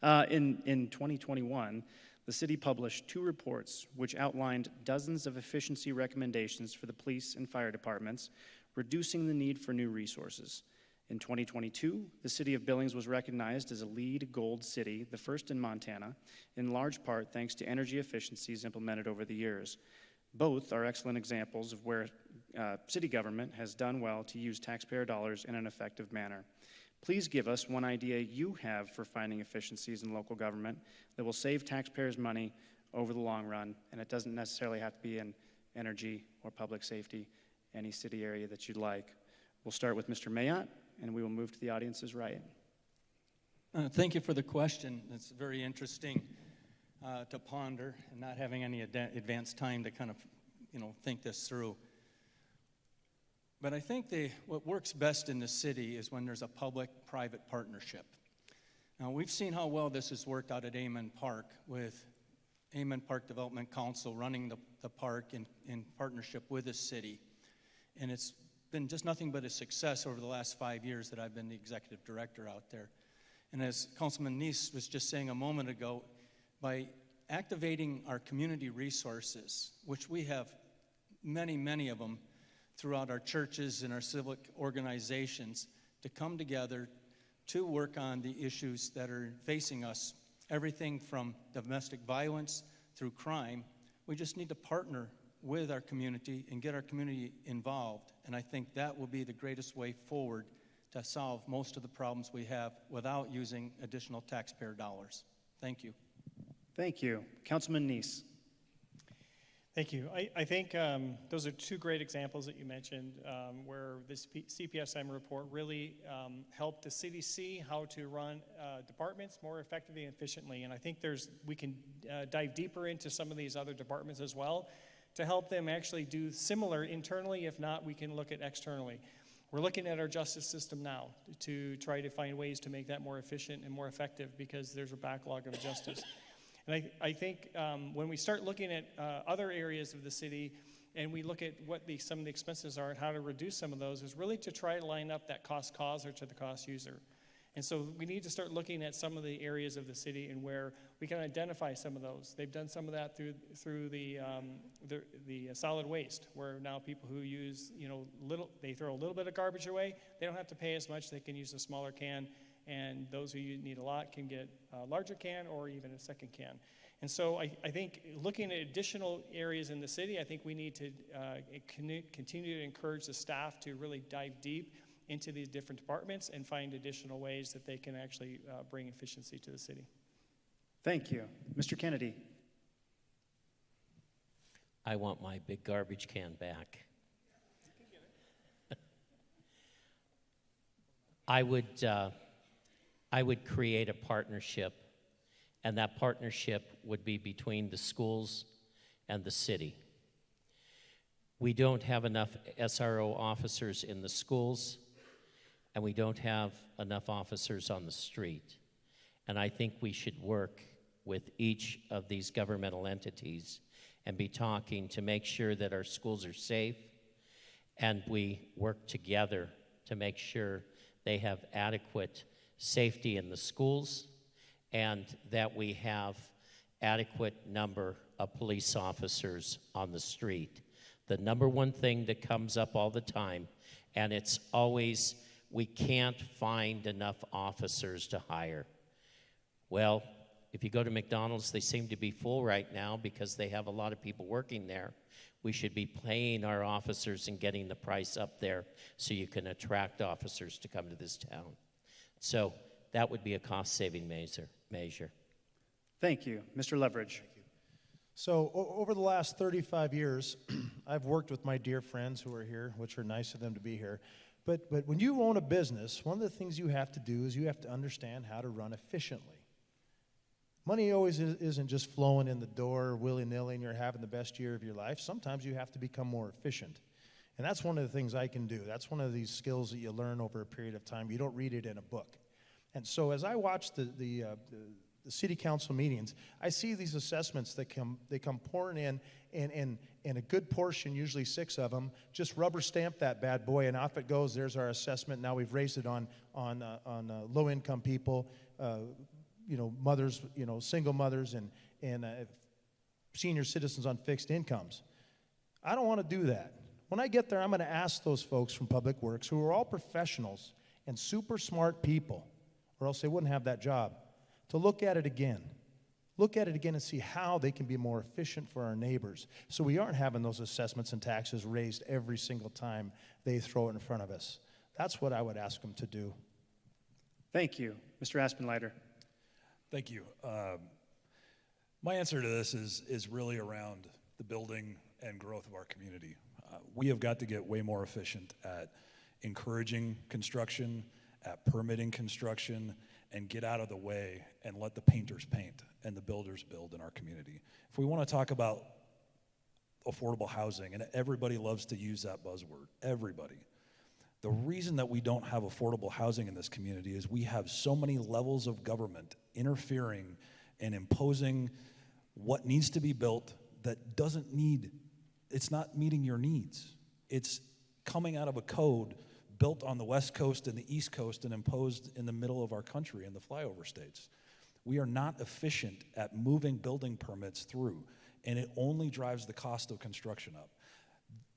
In 2021, the city published 2 reports which outlined dozens of efficiency recommendations for the police and fire departments, reducing the need for new resources. In 2022, the city of Billings was recognized as a LEED Gold city, the first in Montana, in large part thanks to energy efficiencies implemented over the years. Both are excellent examples of where city government has done well to use taxpayer dollars in an effective manner. Please give us one idea you have for finding efficiencies in local government that will save taxpayers money over the long run, and it doesn't necessarily have to be in energy or public safety, any city area that you'd like. We'll start with Mr. Mayotte, and we will move to the audience's right. Thank you for the question. It's very interesting to ponder, and not having any advanced time to kind of, think this through. But I think what works best in the city is when there's a public-private partnership. Now, we've seen how well this has worked out at Amon Park, with Amon Park Development Council running the park in partnership with the city. And it's been just nothing but a success over the last 5 years that I've been the executive director out there. And as Councilman Neese was just saying a moment ago, by activating our community resources, which we have many, many of them throughout our churches and our civic organizations, to come together to work on the issues that are facing us. Everything from domestic violence through crime. We just need to partner with our community and get our community involved. And I think that will be the greatest way forward to solve most of the problems we have without using additional taxpayer dollars. Thank you. Thank you. Councilman Neese. Thank you. I think those are two great examples that you mentioned where this CPSM report really helped the city see how to run departments more effectively and efficiently. And I think we can dive deeper into some of these other departments as well to help them actually do similar internally. If not, we can look at externally. We're looking at our justice system now to try to find ways to make that more efficient and more effective because there's a backlog of justice. And I think when we start looking at other areas of the city and we look at what some of the expenses are and how to reduce some of those, is really to try to line up that cost causer to the cost user. And so we need to start looking at some of the areas of the city and where we can identify some of those. They've done some of that through the solid waste, where now people who use they throw a little bit of garbage away, they don't have to pay as much. They can use a smaller can. And those who need a lot can get a larger can or even a second can. And so I think looking at additional areas in the city, I think we need to continue to encourage the staff to really dive deep into these different departments and find additional ways that they can actually bring efficiency to the city. Thank you. Mr. Kennedy. I want my big garbage can back. I would create a partnership, and that partnership would be between the schools and the city. We don't have enough SRO officers in the schools, and we don't have enough officers on the street. And I think we should work with each of these governmental entities and be talking to make sure that our schools are safe, and we work together to make sure they have adequate safety in the schools, and that we have adequate number of police officers on the street. The number one thing that comes up all the time, and it's always, we can't find enough officers to hire. Well, if you go to McDonald's, they seem to be full right now because they have a lot of people working there. We should be paying our officers and getting the price up there so you can attract officers to come to this town. So that would be a cost-saving measure. Thank you. Mr. Leverage. Thank you. So over the last 35 years, I've worked with my dear friends who are here, which are nice of them to be here. But when you own a business, one of the things you have to do is you have to understand how to run efficiently. Money always isn't just flowing in the door willy-nilly and you're having the best year of your life. Sometimes you have to become more efficient. And that's one of the things I can do. That's one of these skills that you learn over a period of time. You don't read it in a book. And so as I watch the city council meetings, I see these assessments that come pouring in, and a good portion, usually 6 of them, just rubber stamp that bad boy, and off it goes. There's our assessment. Now we've raised it on low-income people, mothers, single mothers, and senior citizens on fixed incomes. I don't want to do that. When I get there, I'm going to ask those folks from Public Works, who are all professionals and super smart people, or else they wouldn't have that job, to look at it again. Look at it again and see how they can be more efficient for our neighbors, so we aren't having those assessments and taxes raised every single time they throw it in front of us. That's what I would ask them to do. Thank you. Mr. Aspenleiter. Thank you. My answer to this is really around the building and growth of our community. We have got to get way more efficient at encouraging construction, at permitting construction, and get out of the way and let the painters paint and the builders build in our community. If we want to talk about affordable housing, and everybody loves to use that buzzword, everybody. The reason that we don't have affordable housing in this community is we have so many levels of government interfering and imposing what needs to be built that it's not meeting your needs. It's coming out of a code built on the West Coast and the East Coast and imposed in the middle of our country in the flyover states. We are not efficient at moving building permits through, and it only drives the cost of construction up.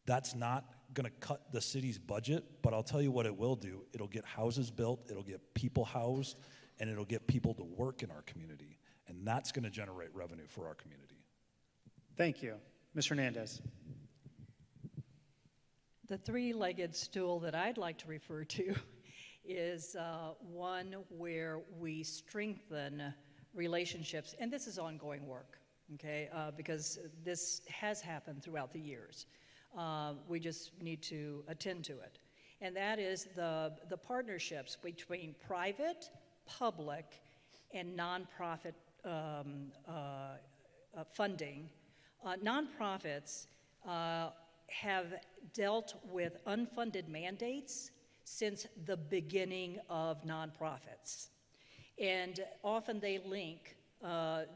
That's not going to cut the city's budget, but I'll tell you what it will do. It'll get houses built, it'll get people housed, and it'll get people to work in our community. And that's going to generate revenue for our community. Thank you. Ms. Hernandez. The three-legged stool that I'd like to refer to is one where we strengthen relationships, and this is ongoing work, okay, because this has happened throughout the years. We just need to attend to it. And that is the partnerships between private, public, and nonprofit funding. Nonprofits have dealt with unfunded mandates since the beginning of nonprofits. And often they link and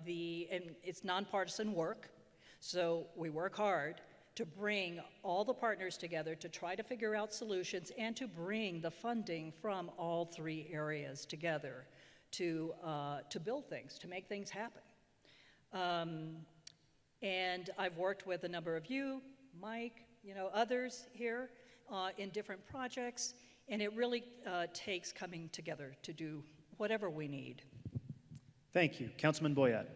it's nonpartisan work, so we work hard to bring all the partners together to try to figure out solutions and to bring the funding from all three areas together to build things, to make things happen. And I've worked with a number of you, Mike, others here in different projects, and it really takes coming together to do whatever we need. Thank you. Councilman Boyette.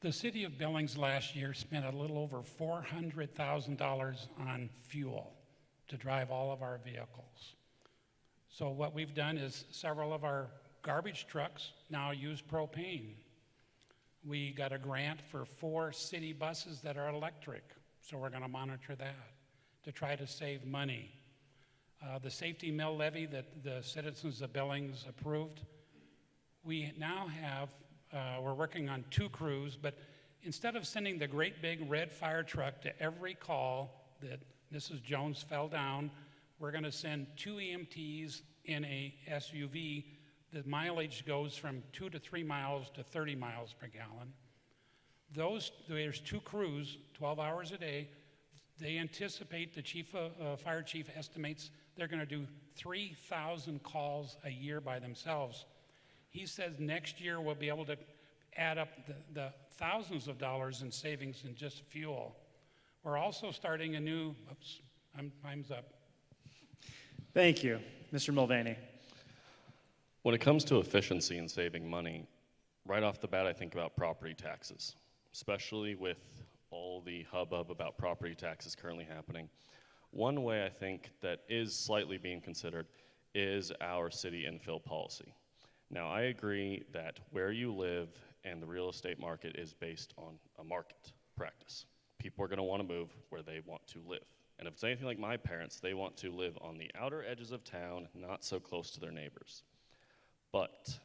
The city of Billings last year spent a little over $400,000 on fuel to drive all of our vehicles. So what we've done is several of our garbage trucks now use propane. We got a grant for 4 city buses that are electric, so we're going to monitor that to try to save money. The safety mill levy that the citizens of Billings approved, we now have, we're working on 2 crews, but instead of sending the great big red fire truck to every call that Mrs. Jones fell down, we're going to send 2 EMTs in a SUV. The mileage goes from 2 to 3 miles to 30 miles per gallon. There's 2 crews, 12 hours a day. They anticipate, the fire chief estimates they're going to do 3,000 calls a year by themselves. He says next year we'll be able to add up the thousands of dollars in savings in just fuel. We're also starting a new, time's up. Thank you. Mr. Mulvaney. When it comes to efficiency and saving money, right off the bat I think about property taxes, especially with all the hubbub about property taxes currently happening. One way I think that is slightly being considered is our city infill policy. Now, I agree that where you live and the real estate market is based on a market practice. People are going to want to move where they want to live. And if it's anything like my parents, they want to live on the outer edges of town, not so close to their neighbors. But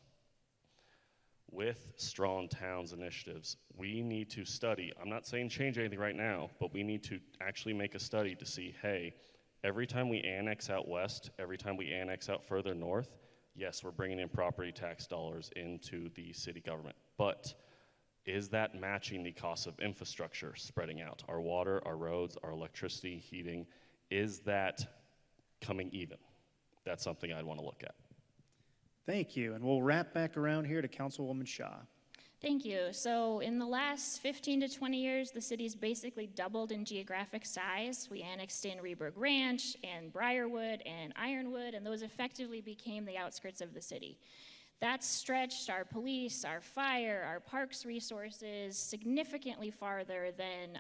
with Strong Towns initiatives, we need to study. I'm not saying change anything right now, but we need to actually make a study to see, hey, every time we annex out west, every time we annex out further north, yes, we're bringing in property tax dollars into the city government, but is that matching the cost of infrastructure spreading out? Our water, our roads, our electricity, heating, is that coming even? That's something I'd want to look at. Thank you. And we'll wrap back around here to Councilwoman Shaw. Thank you. So in the last 15 to 20 years, the city's basically doubled in geographic size. We annexed in Reberg Ranch and Briarwood and Ironwood, and those effectively became the outskirts of the city. That's stretched our police, our fire, our parks resources significantly farther than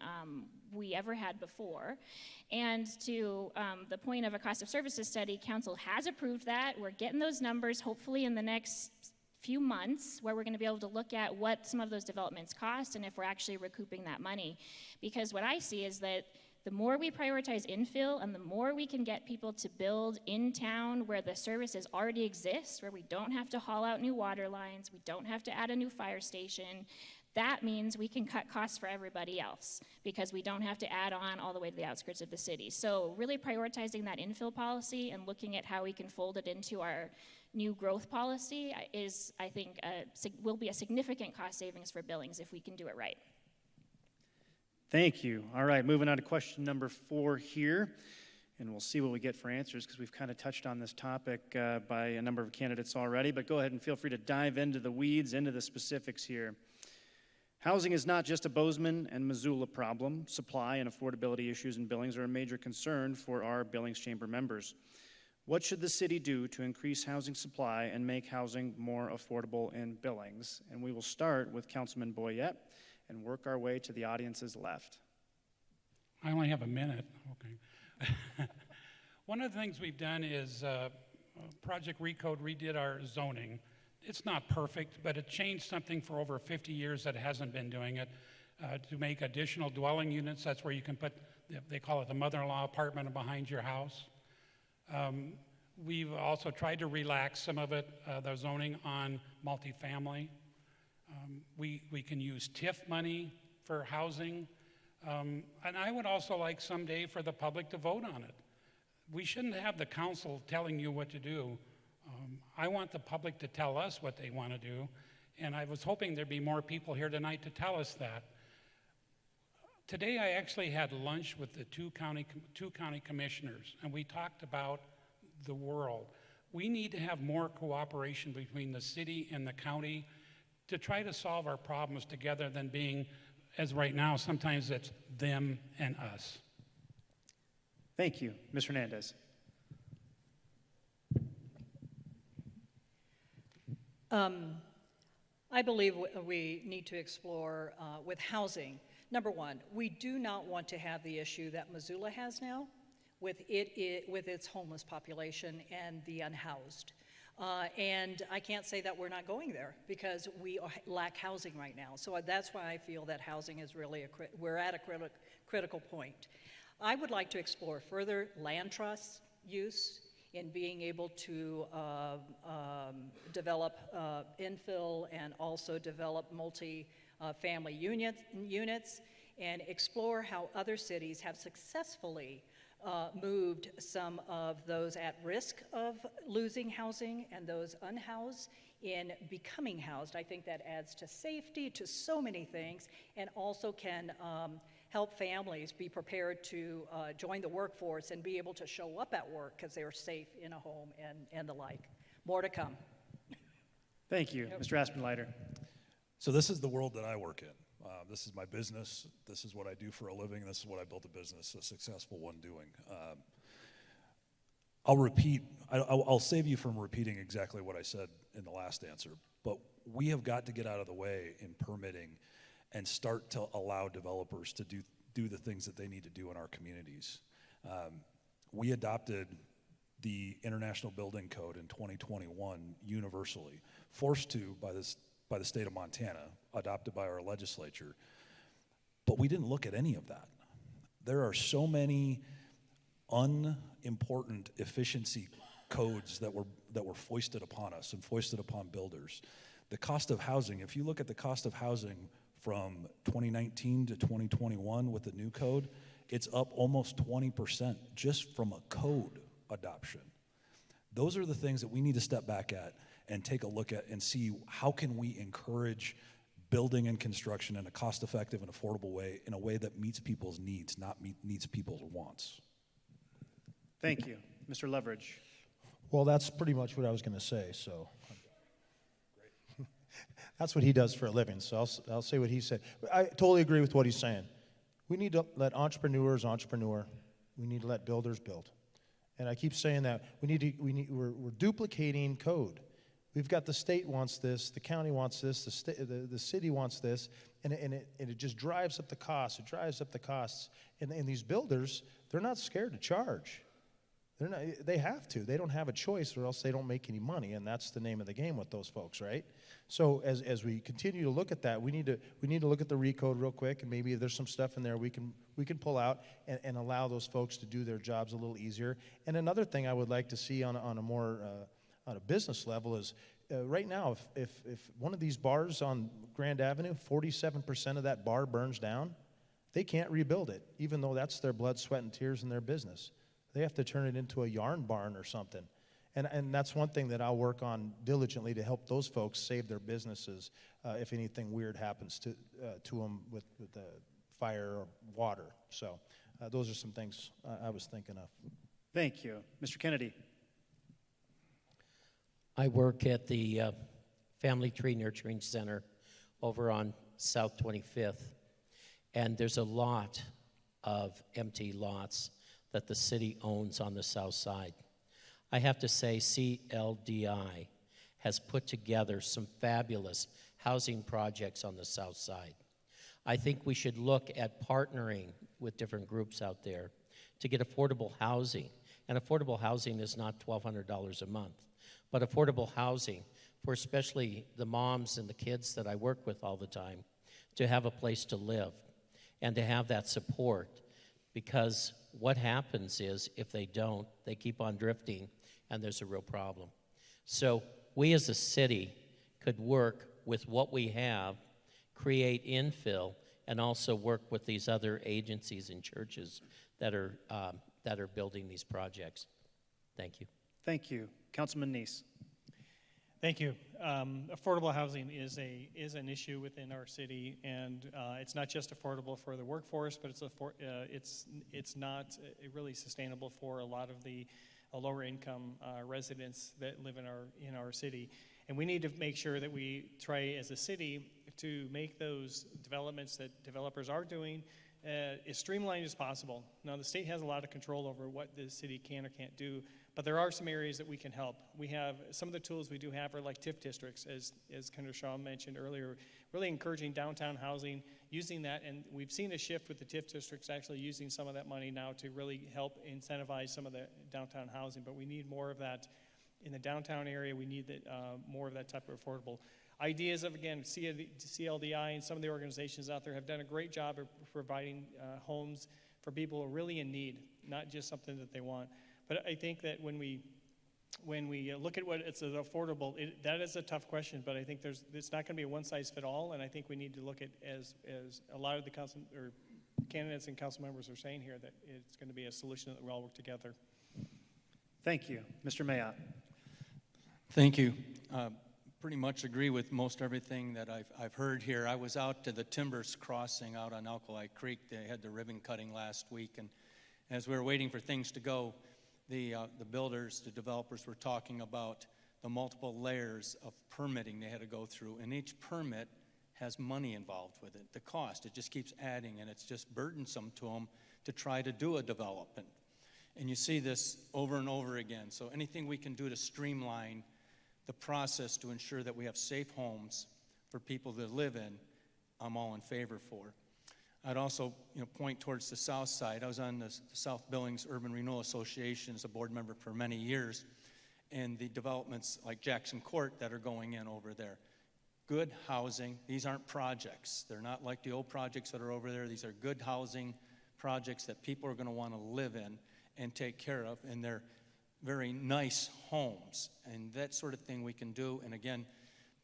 we ever had before. And to the point of a cost of services study, council has approved that. We're getting those numbers hopefully in the next few months where we're going to be able to look at what some of those developments cost and if we're actually recouping that money. Because what I see is that the more we prioritize infill and the more we can get people to build in town where the services already exist, where we don't have to haul out new water lines, we don't have to add a new fire station, that means we can cut costs for everybody else because we don't have to add on all the way to the outskirts of the city. So really prioritizing that infill policy and looking at how we can fold it into our new growth policy is, I think, will be a significant cost savings for Billings if we can do it right. Thank you. All right, moving on to question number 4 here. And we'll see what we get for answers because we've kind of touched on this topic by a number of candidates already. But go ahead and feel free to dive into the weeds, into the specifics here. Housing is not just a Bozeman and Missoula problem. Supply and affordability issues in Billings are a major concern for our Billings Chamber members. What should the city do to increase housing supply and make housing more affordable in Billings? And we will start with Councilman Boyette and work our way to the audience's left. I only have a minute. Okay. One of the things we've done is Project Recode redid our zoning. It's not perfect, but it changed something for over 50 years that hasn't been doing it to make additional dwelling units. That's where you can put, they call it the mother-in-law apartment behind your house. We've also tried to relax some of it, the zoning on multifamily. We can use TIF money for housing. And I would also like someday for the public to vote on it. We shouldn't have the council telling you what to do. I want the public to tell us what they want to do, and I was hoping there'd be more people here tonight to tell us that. Today I actually had lunch with the two county commissioners, and we talked about the world. We need to have more cooperation between the city and the county to try to solve our problems together than being, as right now, sometimes it's them and us. Thank you. Ms. Hernandez. I believe we need to explore with housing. Number one, we do not want to have the issue that Missoula has now with its homeless population and the unhoused. And I can't say that we're not going there because we lack housing right now. So that's why I feel that housing is really we're at a critical point. I would like to explore further land trust use in being able to develop infill and also develop multi-family units and explore how other cities have successfully moved some of those at risk of losing housing and those unhoused in becoming housed. I think that adds to safety, to so many things, and also can help families be prepared to join the workforce and be able to show up at work because they're safe in a home and the like. More to come. Thank you. Mr. Aspenleiter. So this is the world that I work in. This is my business. This is what I do for a living. This is what I built a business, a successful one, doing. I'll save you from repeating exactly what I said in the last answer, but we have got to get out of the way in permitting and start to allow developers to do the things that they need to do in our communities. We adopted the International Building Code in 2021 universally, forced to by the state of Montana, adopted by our legislature. But we didn't look at any of that. There are so many unimportant efficiency codes that were foisted upon us and foisted upon builders. The cost of housing, if you look at the cost of housing from 2019 to 2021 with the new code, it's up almost 20% just from a code adoption. Those are the things that we need to step back at and take a look at and see how can we encourage building and construction in a cost-effective and affordable way, in a way that meets people's needs, not meets people's wants. Thank you. Mr. Leverage. Well, that's pretty much what I was going to say, so. That's what he does for a living, so I'll say what he said. I totally agree with what he's saying. We need to let entrepreneurs entrepreneur. We need to let builders build. And I keep saying that. We're duplicating code. We've got the state wants this, the county wants this, the city wants this, and it just drives up the costs. It drives up the costs. And these builders, they're not scared to charge. They have to. They don't have a choice, or else they don't make any money, and that's the name of the game with those folks, right? So as we continue to look at that, we need to look at the recode real quick, and maybe there's some stuff in there we can pull out and allow those folks to do their jobs a little easier. And another thing I would like to see on a more on a business level is right now, if one of these bars on Grand Avenue, 47% of that bar burns down, they can't rebuild it, even though that's their blood, sweat, and tears in their business. They have to turn it into a yarn barn or something. And that's one thing that I'll work on diligently to help those folks save their businesses if anything weird happens to them with the fire or water. So those are some things I was thinking of. Thank you. Mr. Kennedy. I work at the Family Tree Nurturing Center over on South 25th, and there's a lot of empty lots that the city owns on the south side. I have to say CLDI has put together some fabulous housing projects on the south side. I think we should look at partnering with different groups out there to get affordable housing. And affordable housing is not $1,200 a month, but affordable housing for especially the moms and the kids that I work with all the time to have a place to live and to have that support. Because what happens is if they don't, they keep on drifting and there's a real problem. So we as a city could work with what we have, create infill, and also work with these other agencies and churches that are building these projects. Thank you. Thank you. Councilman Neese. Thank you. Affordable housing is an issue within our city, and it's not just affordable for the workforce, but it's not really sustainable for a lot of the lower income residents that live in our city. And we need to make sure that we try as a city to make those developments that developers are doing as streamlined as possible. Now, the state has a lot of control over what the city can or can't do, but there are some areas that we can help. We have some of the tools we do have are like TIF districts, as Kendra Shaw mentioned earlier, really encouraging downtown housing, using that, and we've seen a shift with the TIF districts actually using some of that money now to really help incentivize some of the downtown housing, but we need more of that in the downtown area. We need more of that type of affordable ideas of, again, CLDI and some of the organizations out there have done a great job of providing homes for people who are really in need, not just something that they want. But I think that when we look at what it's affordable, that is a tough question, but I think it's not going to be a one-size-fit-all, and I think we need to look at, as a lot of the council or candidates and council members are saying here, that it's going to be a solution that we all work together. Thank you. Mr. Mayotte. Thank you. Pretty much agree with most everything that I've heard here. I was out to the Timbers Crossing out on Alkali Creek. They had the ribbon cutting last week, and as we were waiting for things to go, the builders, the developers were talking about the multiple layers of permitting they had to go through, and each permit has money involved with it. The cost, it just keeps adding, and it's just burdensome to them to try to do a development. And you see this over and over again. So anything we can do to streamline the process to ensure that we have safe homes for people to live in, I'm all in favor for. I'd also point towards the south side. I was on the South Billings Urban Renewal Association as a board member for many years, and the developments like Jackson Court that are going in over there. Good housing. These aren't projects. They're not like the old projects that are over there. These are good housing projects that people are going to want to live in and take care of, and they're very nice homes, and that sort of thing we can do. And again,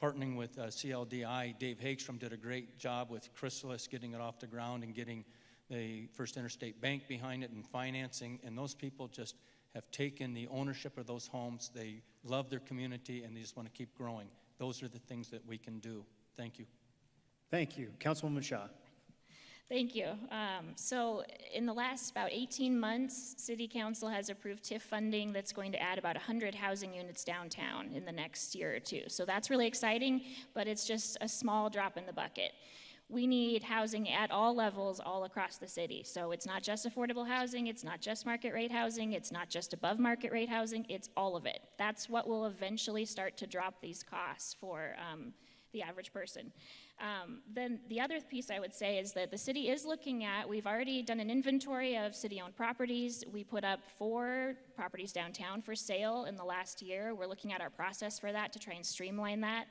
partnering with CLDI, Dave Hagstrom did a great job with Chrysalis getting it off the ground and getting the First Interstate Bank behind it and financing, and those people just have taken the ownership of those homes. They love their community, and they just want to keep growing. Those are the things that we can do. Thank you. Thank you. Councilwoman Shaw. Thank you. So in the last about 18 months, City Council has approved TIF funding that's going to add about 100 housing units downtown in the next year or two. So that's really exciting, but it's just a small drop in the bucket. We need housing at all levels all across the city. So it's not just affordable housing, it's not just market rate housing, it's not just above market rate housing, it's all of it. That's what will eventually start to drop these costs for the average person. Then the other piece I would say is that the city is looking at, we've already done an inventory of city-owned properties. We put up 4 properties downtown for sale in the last year. We're looking at our process for that to try and streamline that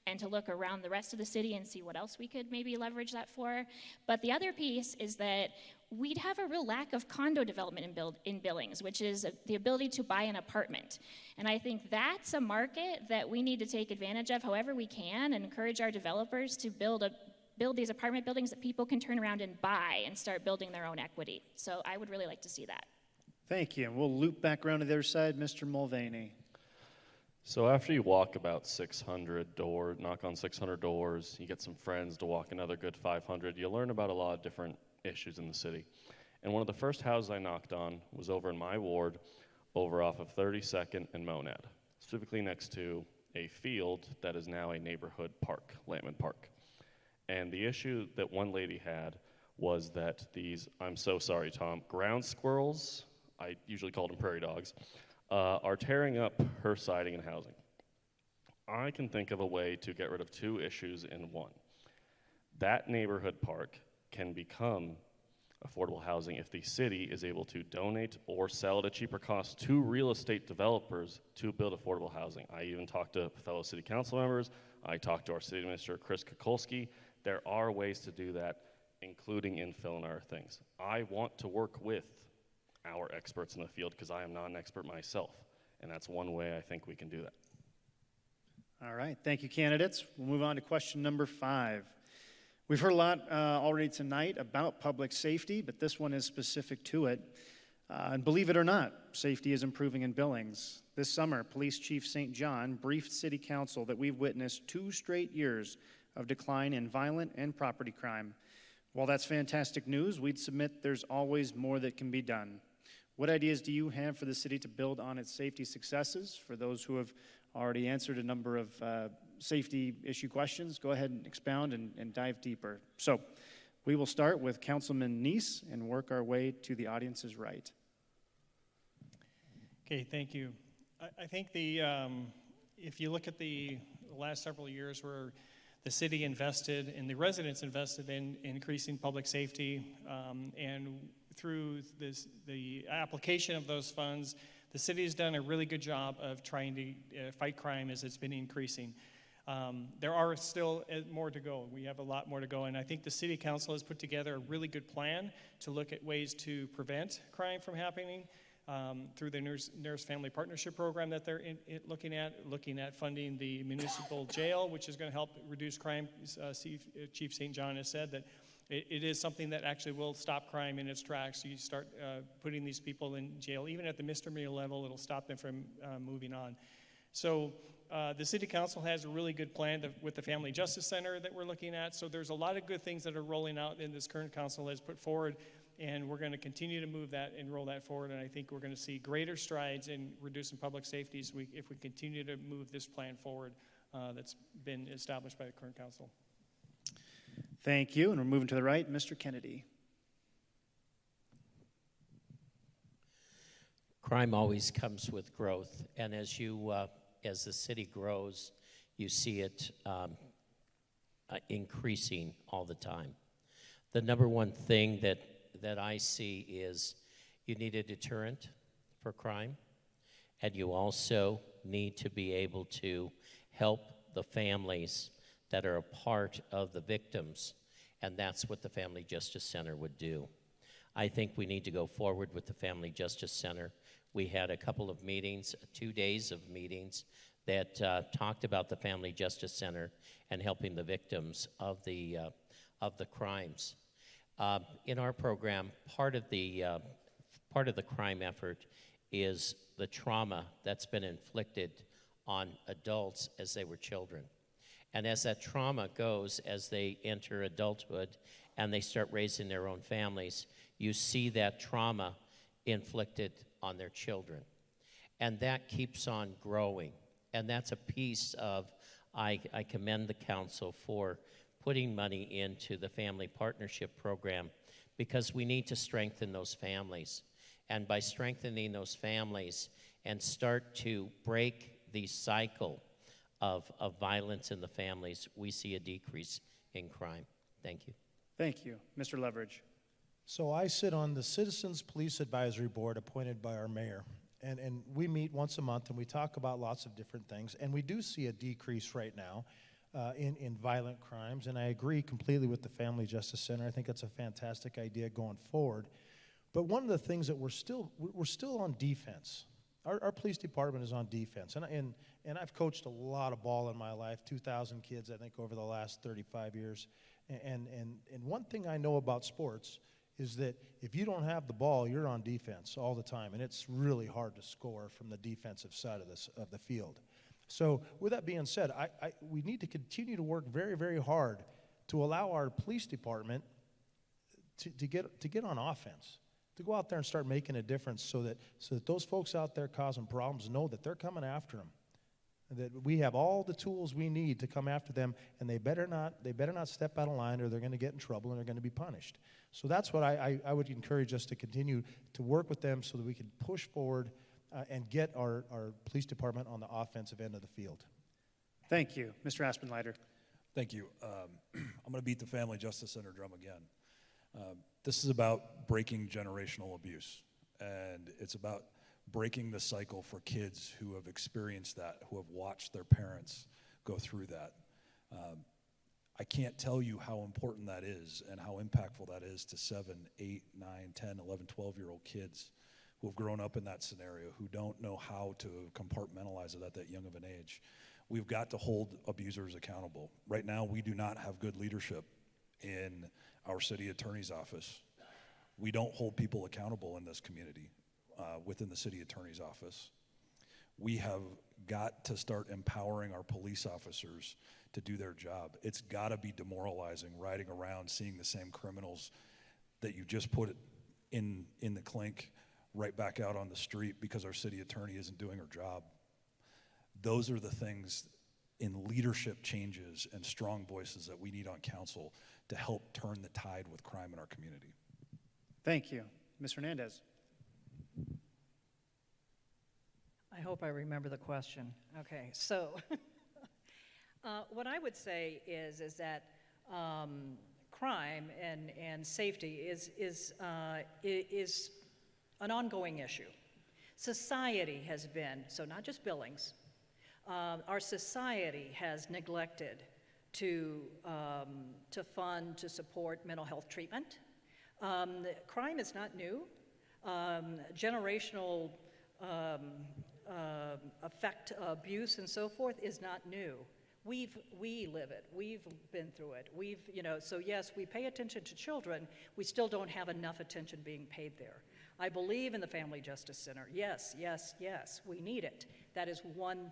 and to look around the rest of the city and see what else we could maybe leverage that for. But the other piece is that we'd have a real lack of condo development in Billings, which is the ability to buy an apartment. And I think that's a market that we need to take advantage of however we can and encourage our developers to build these apartment buildings that people can turn around and buy and start building their own equity. So I would really like to see that. Thank you. And we'll loop back around to the other side. Mr. Mulvaney. So after you walk about knock on 600 doors, you get some friends to walk another good 500, you learn about a lot of different issues in the city. And one of the first houses I knocked on was over in my ward over off of 32nd and Monad, specifically next to a field that is now a neighborhood park, Lampman Park. And the issue that one lady had was that these, I'm so sorry, Tom, ground squirrels, I usually call them prairie dogs, are tearing up her siding and housing. I can think of a way to get rid of two issues in one. That neighborhood park can become affordable housing if the city is able to donate or sell at a cheaper cost to real estate developers to build affordable housing. I even talked to fellow city council members. I talked to our city administrator, Chris Kukulski. There are ways to do that, including infill and other things. I want to work with our experts in the field because I am not an expert myself, and that's one way I think we can do that. All right, thank you, candidates. We'll move on to question number 5. We've heard a lot already tonight about public safety, but this one is specific to it. And believe it or not, safety is improving in Billings. This summer, Police Chief St. John briefed City Council that we've witnessed 2 straight years of decline in violent and property crime. While that's fantastic news, we'd submit there's always more that can be done. What ideas do you have for the city to build on its safety successes? For those who have already answered a number of safety issue questions, go ahead and expound and dive deeper. So we will start with Councilman Neese and work our way to the audience's right. Okay, thank you. I think if you look at the last several years where the city invested and the residents invested in increasing public safety, and through the application of those funds, the city has done a really good job of trying to fight crime as it's been increasing. There are still more to go. We have a lot more to go, and I think the City Council has put together a really good plan to look at ways to prevent crime from happening through the Nurse Family Partnership Program that they're looking at funding the municipal jail, which is going to help reduce crime. Chief St. John has said that it is something that actually will stop crime in its tracks. You start putting these people in jail, even at the misdemeanor level, it'll stop them from moving on. So the City Council has a really good plan with the Family Justice Center that we're looking at. So there's a lot of good things that are rolling out in this current council has put forward, and we're going to continue to move that and roll that forward. And I think we're going to see greater strides in reducing public safety if we continue to move this plan forward that's been established by the current council. Thank you, and we're moving to the right. Mr. Kennedy. Crime always comes with growth, and as the city grows, you see it increasing all the time. The number one thing that I see is you need a deterrent for crime, and you also need to be able to help the families that are a part of the victims, and that's what the Family Justice Center would do. I think we need to go forward with the Family Justice Center. We had a couple of meetings, 2 days of meetings, that talked about the Family Justice Center and helping the victims of the crimes. In our program, part of the crime effort is the trauma that's been inflicted on adults as they were children. And as that trauma goes, as they enter adulthood and they start raising their own families, you see that trauma inflicted on their children. And that keeps on growing. And that's a piece of, I commend the council for putting money into the Family Partnership Program, because we need to strengthen those families. And by strengthening those families and start to break the cycle of violence in the families, we see a decrease in crime. Thank you. Thank you. Mr. Leverage. So I sit on the Citizens Police Advisory Board appointed by our mayor. And we meet once a month and we talk about lots of different things. And we do see a decrease right now in violent crimes. And I agree completely with the Family Justice Center. I think that's a fantastic idea going forward. But one of the things that we're still on defense. Our police department is on defense. And I've coached a lot of ball in my life, 2,000 kids, I think, over the last 35 years. And one thing I know about sports is that if you don't have the ball, you're on defense all the time, and it's really hard to score from the defensive side of the field. So with that being said, we need to continue to work very, very hard to allow our police department to get on offense, to go out there and start making a difference so that those folks out there causing problems know that they're coming after them, that we have all the tools we need to come after them, and they better not step out of line, or they're going to get in trouble and they're going to be punished. So that's what I would encourage us to continue to work with them so that we can push forward and get our police department on the offensive end of the field. Thank you. Mr. Aspenleiter. Thank you. I'm going to beat the Family Justice Center drum again. This is about breaking generational abuse, and it's about breaking the cycle for kids who have experienced that, who have watched their parents go through that. I can't tell you how important that is and how impactful that is to 7, 8, 9, 10, 11, 12-year-old kids who have grown up in that scenario, who don't know how to compartmentalize it at that young of an age. We've got to hold abusers accountable. Right now, we do not have good leadership in our city attorney's office. We don't hold people accountable in this community within the city attorney's office. We have got to start empowering our police officers to do their job. It's got to be demoralizing riding around seeing the same criminals that you just put in the clink right back out on the street because our city attorney isn't doing her job. Those are the things in leadership changes and strong voices that we need on council to help turn the tide with crime in our community. Thank you. Ms. Hernandez. I hope I remember the question. Okay, so what I would say is that crime and safety is an ongoing issue. Society has been, so not just Billings, our society has neglected to fund, to support mental health treatment. Crime is not new. Generational affect abuse and so forth is not new. We live it. We've been through it. So yes, we pay attention to children. We still don't have enough attention being paid there. I believe in the Family Justice Center. Yes, yes, yes, we need it. That is one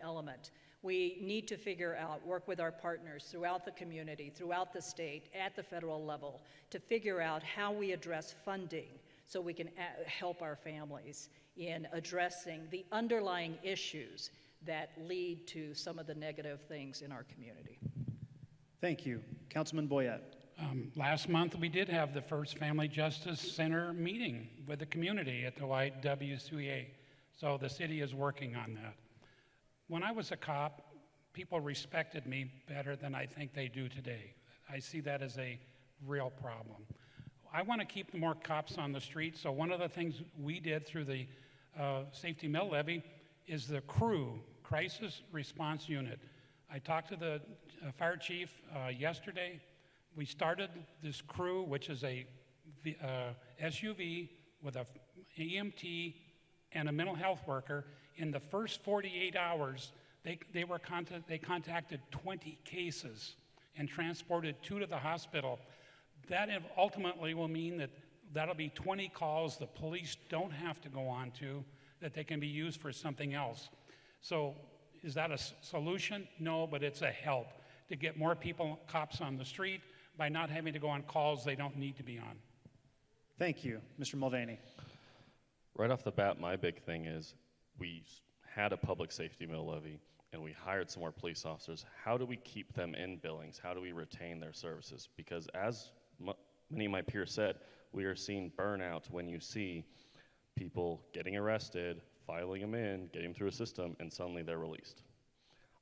element. We need to figure out, work with our partners throughout the community, throughout the state, at the federal level, to figure out how we address funding so we can help our families in addressing the underlying issues that lead to some of the negative things in our community. Thank you. Councilman Boyette. Last month, we did have the first Family Justice Center meeting with the community at the YWCA, so the city is working on that. When I was a cop, people respected me better than I think they do today. I see that as a real problem. I want to keep more cops on the street, so one of the things we did through the safety mill levy is the CREW, Crisis Response Unit. I talked to the fire chief yesterday. We started this CREW, which is a SUV with a EMT and a mental health worker. In the first 48 hours, they contacted 20 cases and transported 2 to the hospital. That ultimately will mean that that'll be 20 calls the police don't have to go on to, that they can be used for something else. So is that a solution? No, but it's a help to get more cops on the street by not having to go on calls they don't need to be on. Thank you. Mr. Mulvaney. Right off the bat, my big thing is we had a public safety mill levy and we hired some more police officers. How do we keep them in Billings? How do we retain their services? Because as many of my peers said, we are seeing burnout when you see people getting arrested, filing them in, getting them through a system, and suddenly they're released.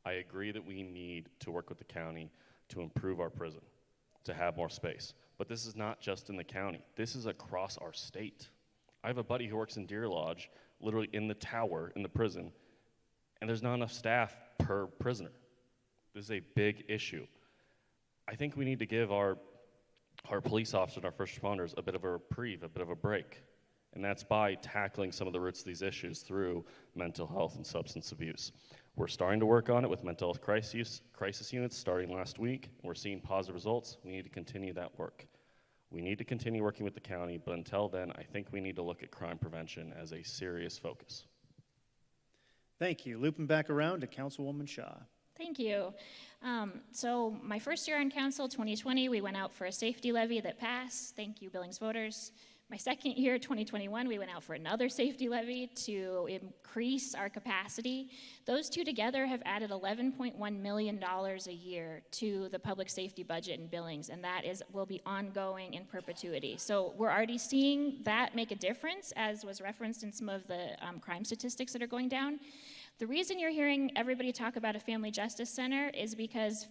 I agree that we need to work with the county to improve our prison, to have more space. But this is not just in the county. This is across our state. I have a buddy who works in Deer Lodge, literally in the tower in the prison, and there's not enough staff per prisoner. This is a big issue. I think we need to give our police officers and our first responders a bit of a reprieve, a bit of a break. And that's by tackling some of the roots of these issues through mental health and substance abuse. We're starting to work on it with mental health crisis units starting last week. And we're seeing positive results. We need to continue that work. We need to continue working with the county, but until then, I think we need to look at crime prevention as a serious focus. Thank you. Looping back around to Councilwoman Shaw. Thank you. So my first year on council, 2020, we went out for a safety levy that passed. Thank you, Billings voters. My second year, 2021, we went out for another safety levy to increase our capacity. Those two together have added $11.1 million a year to the public safety budget in Billings, and that will be ongoing in perpetuity. So we're already seeing that make a difference, as was referenced in some of the crime statistics that are going down. The reason you're hearing everybody talk about a family justice center is because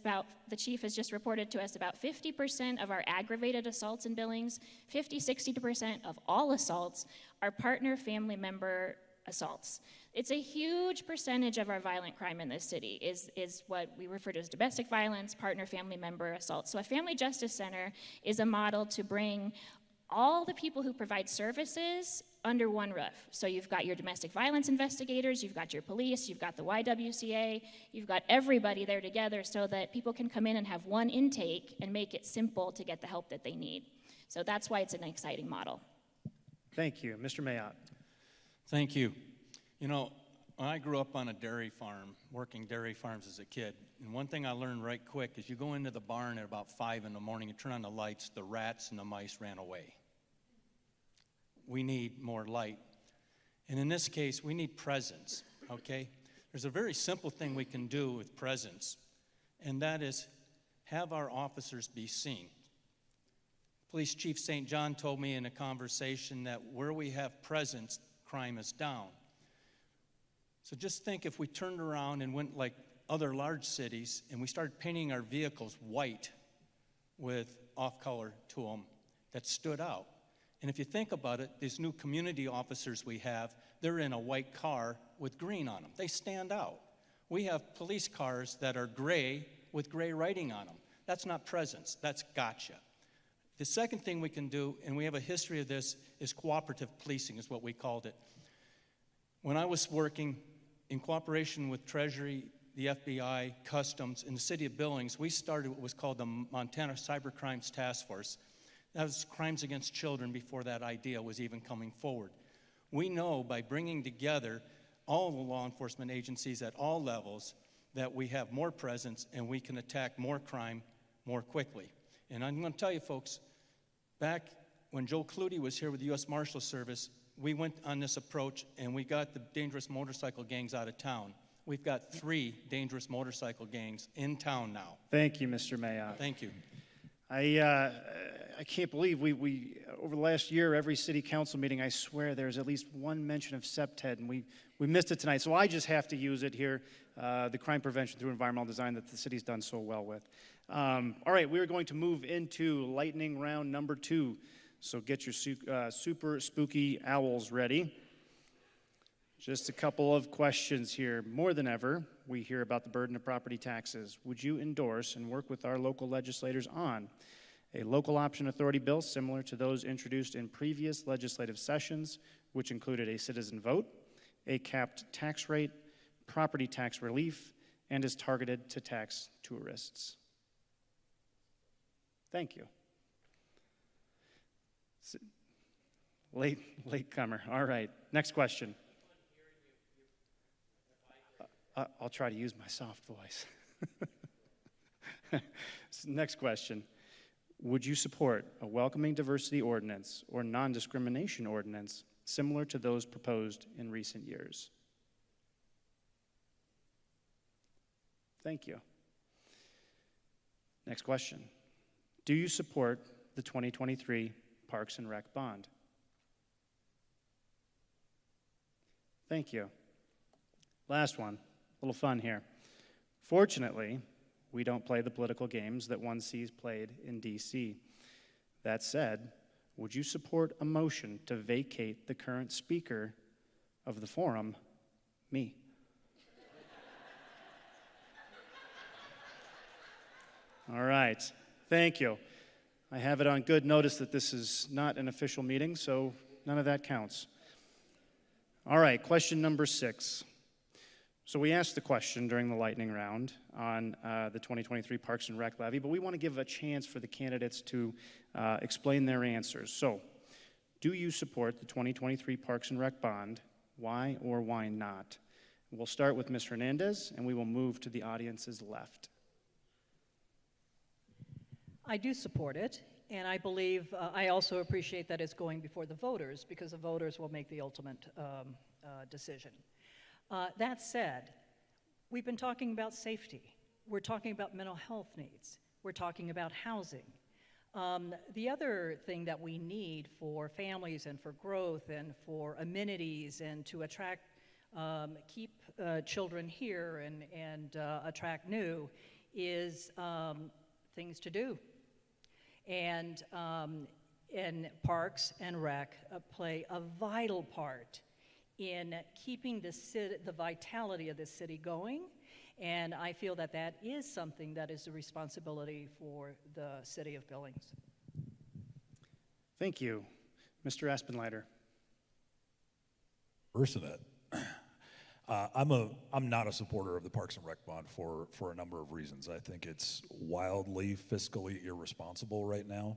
the chief has just reported to us about 50% of our aggravated assaults in Billings, 60% of all assaults are partner family member assaults. It's a huge percentage of our violent crime in this city is what we refer to as domestic violence, partner family member assaults. So a family justice center is a model to bring all the people who provide services under one roof. So you've got your domestic violence investigators, you've got your police, you've got the YWCA, you've got everybody there together so that people can come in and have one intake and make it simple to get the help that they need. So that's why it's an exciting model. Thank you. Mr. Mayotte. Thank you. You know, I grew up on a dairy farm, working dairy farms as a kid. And one thing I learned right quick is you go into the barn at about 5 in the morning, you turn on the lights, the rats and the mice ran away. We need more light. And in this case, we need presence, okay? There's a very simple thing we can do with presence, and that is have our officers be seen. Police Chief St. John told me in a conversation that where we have presence, crime is down. So just think if we turned around and went like other large cities and we started painting our vehicles white with off-color to them that stood out. And if you think about it, these new community officers we have, they're in a white car with green on them. They stand out. We have police cars that are gray with gray writing on them. That's not presence, that's gotcha. The second thing we can do, and we have a history of this, is cooperative policing is what we called it. When I was working in cooperation with Treasury, the FBI, Customs, in the city of Billings, we started what was called the Montana Cybercrimes Task Force. That was crimes against children before that idea was even coming forward. We know by bringing together all the law enforcement agencies at all levels that we have more presence and we can attack more crime more quickly. And I'm going to tell you folks, back when Joe Clutie was here with the U.S. Marshal Service, we went on this approach and we got the dangerous motorcycle gangs out of town. We've got 3 dangerous motorcycle gangs in town now. Thank you, Mr. Mayotte. Thank you. I can't believe we over the last year, every city council meeting, I swear there's at least one mention of SEPTED, and we missed it tonight. So I just have to use it here, the crime prevention through environmental design that the city's done so well with. All right, we're going to move into lightning round number 2. So get your super spooky owls ready. Just a couple of questions here. More than ever, we hear about the burden of property taxes. Would you endorse and work with our local legislators on a local option authority bill similar to those introduced in previous legislative sessions, which included a citizen vote, a capped tax rate, property tax relief, and is targeted to tax tourists? Thank you. Latecomer. All right. Next question. I'll try to use my soft voice. Next question. Would you support a welcoming diversity ordinance or non-discrimination ordinance similar to those proposed in recent years? Thank you. Next question. Do you support the 2023 Parks and Rec bond? Thank you. Last one. A little fun here. Fortunately, we don't play the political games that one sees played in D.C. That said, would you support a motion to vacate the current speaker of the forum, me? All right. Thank you. I have it on good notice that this is not an official meeting, so none of that counts. All right, question number 6. So we asked the question during the lightning round on the 2023 Parks and Rec levy, but we want to give a chance for the candidates to explain their answers. So, do you support the 2023 Parks and Rec bond? Why or why not? We'll start with Ms. Hernandez, and we will move to the audience's left. I do support it, And I believe, I also appreciate that it's going before the voters, because the voters will make the ultimate decision. That said, we've been talking about safety. We're talking about mental health needs. We're talking about housing. The other thing that we need for families and for growth and for amenities and to attract, keep children here and attract new is things to do. And Parks and Rec play a vital part in keeping the vitality of this city going. And I feel that that is something that is a responsibility for the city of Billings. Thank you. Mr. Aspenleiter. First of that, I'm not a supporter of the Parks and Rec bond for a number of reasons. I think it's wildly fiscally irresponsible right now,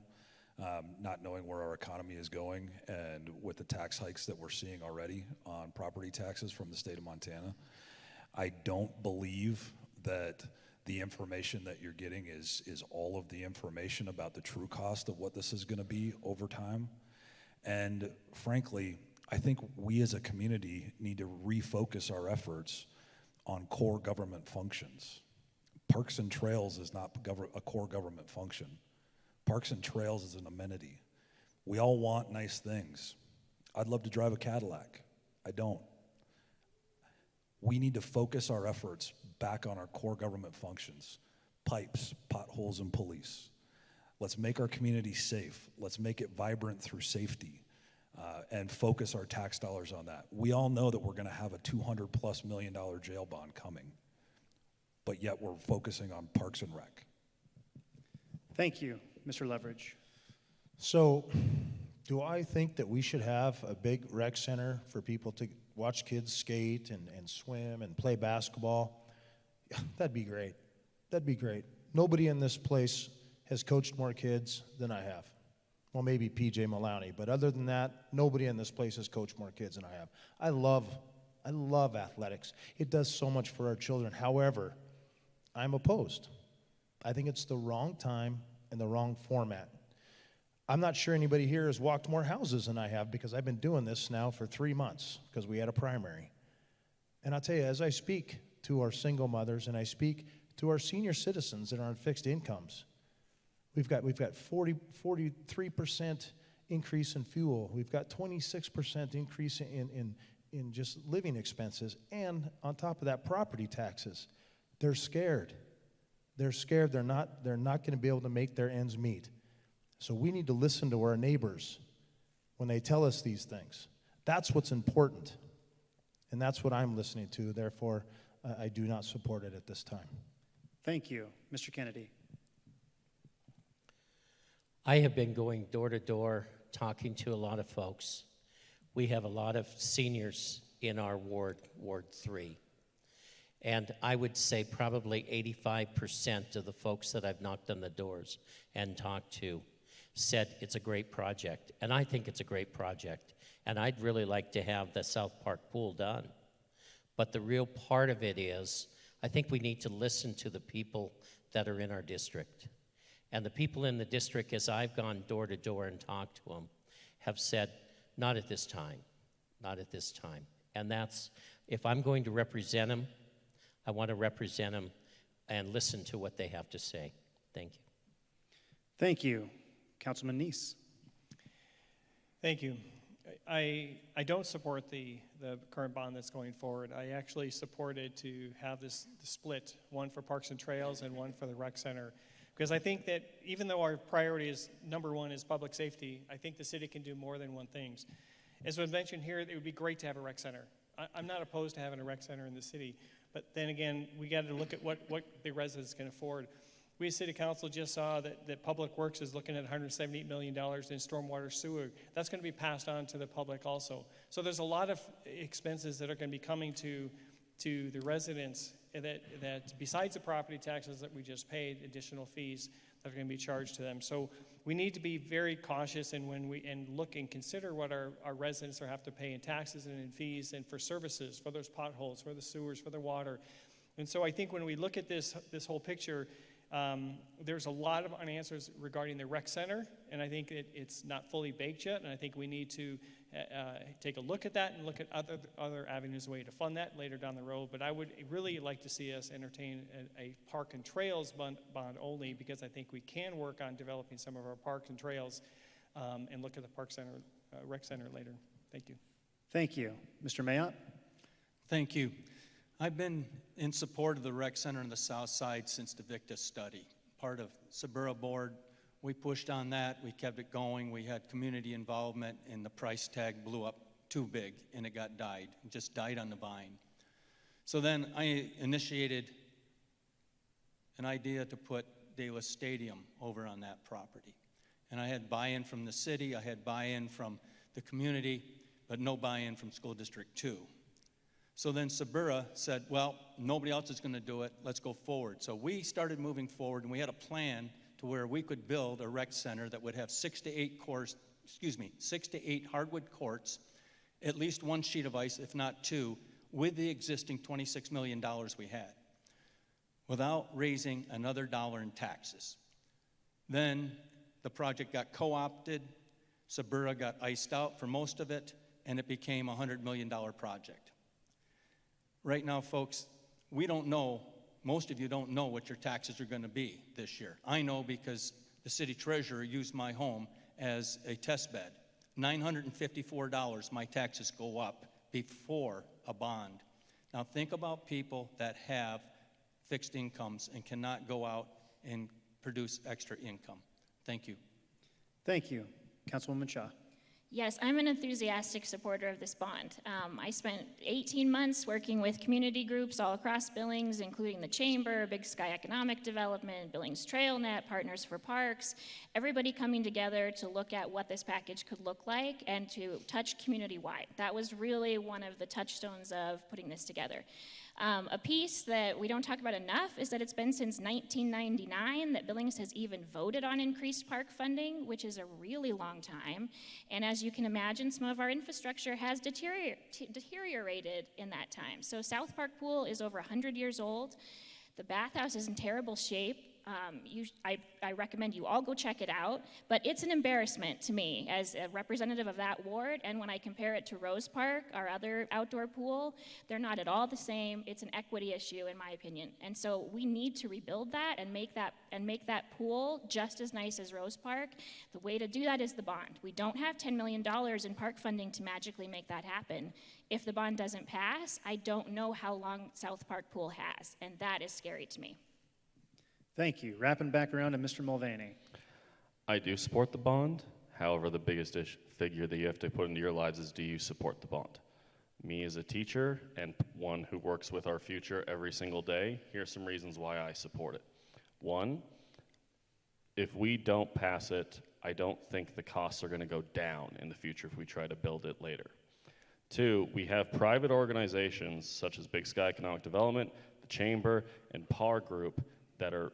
not knowing where our economy is going, and with the tax hikes that we're seeing already on property taxes from the state of Montana. I don't believe that the information that you're getting is all of the information about the true cost of what this is going to be over time. And frankly, I think we as a community need to refocus our efforts on core government functions. Parks and Trails is not a core government function. Parks and Trails is an amenity. We all want nice things. I'd love to drive a Cadillac. I don't. We need to focus our efforts back on our core government functions: pipes, potholes, and police. Let's make our community safe. Let's make it vibrant through safety, and focus our tax dollars on that. We all know that we're going to have a $200+ million jail bond coming, but yet we're focusing on Parks and Rec. Thank you, Mr. Leverage. So, do I think that we should have a big rec center for people to watch kids skate and swim and play basketball? That'd be great. That'd be great. Nobody in this place has coached more kids than I have. Well, maybe PJ Maloney, but other than that, nobody in this place has coached more kids than I have. I love athletics. It does so much for our children. However, I'm opposed. I think it's the wrong time and the wrong format. I'm not sure anybody here has walked more houses than I have, because I've been doing this now for 3 months because we had a primary. And I'll tell you, as I speak to our single mothers and I speak to our senior citizens that are on fixed incomes, we've got 43% increase in fuel. We've got 26% increase in just living expenses. And on top of that, property taxes. They're scared. They're scared they're not going to be able to make their ends meet. So we need to listen to our neighbors when they tell us these things. That's what's important. And that's what I'm listening to. Therefore, I do not support it at this time. Thank you. Mr. Kennedy. I have been going door to door talking to a lot of folks. We have a lot of seniors in our ward, Ward 3. And I would say probably 85% of the folks that I've knocked on the doors and talked to said it's a great project. And I think it's a great project. And I'd really like to have the South Park pool done. But the real part of it is, I think we need to listen to the people that are in our district. And the people in the district, as I've gone door to door and talked to them, have said, not at this time, not at this time. And that's, if I'm going to represent them, I want to represent them and listen to what they have to say. Thank you. Thank you. Councilman Neese. Thank you. I don't support the current bond that's going forward. I actually supported to have this split, one for Parks and Trails and one for the rec center. Because I think that even though our priority is number one is public safety, I think the city can do more than one thing. As was mentioned here, it would be great to have a rec center. I'm not opposed to having a rec center in the city, but then again, we got to look at what the residents can afford. We as City Council just saw that Public Works is looking at $178 million in stormwater sewer. That's going to be passed on to the public also. So there's a lot of expenses that are going to be coming to the residents that besides the property taxes that we just paid, additional fees that are going to be charged to them. So we need to be very cautious and look and consider what our residents are have to pay in taxes and in fees and for services, for those potholes, for the sewers, for the water. And so I think when we look at this whole picture, There's a lot of unanswers regarding the rec center, and I think it's not fully baked yet, and I think we need to take a look at that and look at other avenues, way to fund that later down the road. But I would really like to see us entertain a park and trails bond only, because I think we can work on developing some of our parks and trails and look at the park center, rec center later. Thank you. Thank you. Mr. Mayotte? Thank you. I've been in support of the rec center on the south side since the Victus study. Part of Sabura board, we pushed on that, we kept it going, we had community involvement, and the price tag blew up too big, and it just died on the vine. So then I initiated an idea to put Davis Stadium over on that property. And I had buy-in from the city, I had buy-in from the community, but no buy-in from School District 2. So then Sabura said, well, nobody else is going to do it, let's go forward. So we started moving forward, and we had a plan to where we could build a rec center that would have 6 to 8 hardwood courts, at least one sheet of ice, if not two, with the existing $26 million we had, without raising another dollar in taxes. Then the project got co-opted, Sabura got iced out for most of it, and it became a $100 million project. Right now, folks, we don't know, most of you don't know what your taxes are going to be this year. I know because the city treasurer used my home as a test bed. $954 my taxes go up before a bond. Now think about people that have fixed incomes and cannot go out and produce extra income. Thank you. Thank you. Councilwoman Shaw. Yes, I'm an enthusiastic supporter of this bond. I spent 18 months working with community groups all across Billings, including the Chamber, Big Sky Economic Development, Billings TrailNet, Partners for Parks, everybody coming together to look at what this package could look like and to touch community-wide. That was really one of the touchstones of putting this together. A piece that we don't talk about enough is that it's been since 1999 that Billings has even voted on increased park funding, which is a really long time. And as you can imagine, some of our infrastructure has deteriorated in that time. So South Park Pool is over 100 years old. The bathhouse is in terrible shape. I recommend you all go check it out, but it's an embarrassment to me as a representative of that ward, and when I compare it to Rose Park, our other outdoor pool, they're not at all the same. It's an equity issue, in my opinion, and so we need to rebuild that and make that pool just as nice as Rose Park. The way to do that is the bond. We don't have $10 million in park funding to magically make that happen. If the bond doesn't pass, I don't know how long South Park Pool has, and that is scary to me. Thank you. Wrapping back around to Mr. Mulvaney. I do support the bond. However, the biggest figure that you have to put into your lives is, do you support the bond? Me as a teacher and one who works with our future every single day, here's some reasons why I support it. One, if we don't pass it, I don't think the costs are going to go down in the future if we try to build it later. Two, we have private organizations such as Big Sky Economic Development, the Chamber, and PAR Group that are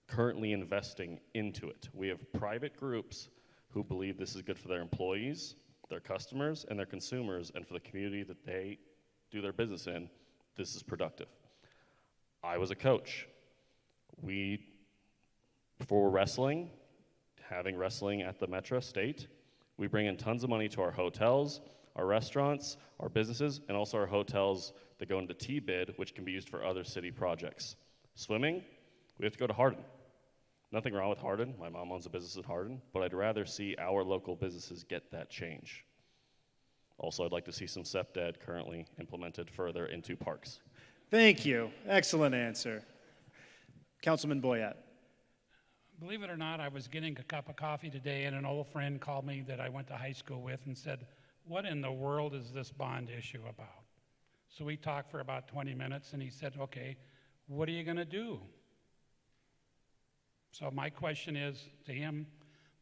currently investing into it. We have private groups who believe this is good for their employees, their customers, and their consumers, and for the community that they do their business in, this is productive. I was a coach. For wrestling, having wrestling at the Metro State, we bring in tons of money to our hotels, our restaurants, our businesses, and also our hotels that go into T-bid, which can be used for other city projects. Swimming, we have to go to Hardin. Nothing wrong with Hardin. My mom owns a business in Hardin, but I'd rather see our local businesses get that change. Also, I'd like to see some SEPDED currently implemented further into parks. Thank you. Excellent answer. Councilman Boyette. Believe it or not, I was getting a cup of coffee today, and an old friend called me that I went to high school with and said, "What in the world is this bond issue about?" So we talked for about 20 minutes, and he said, "Okay, what are you going to do?" So my question is to him,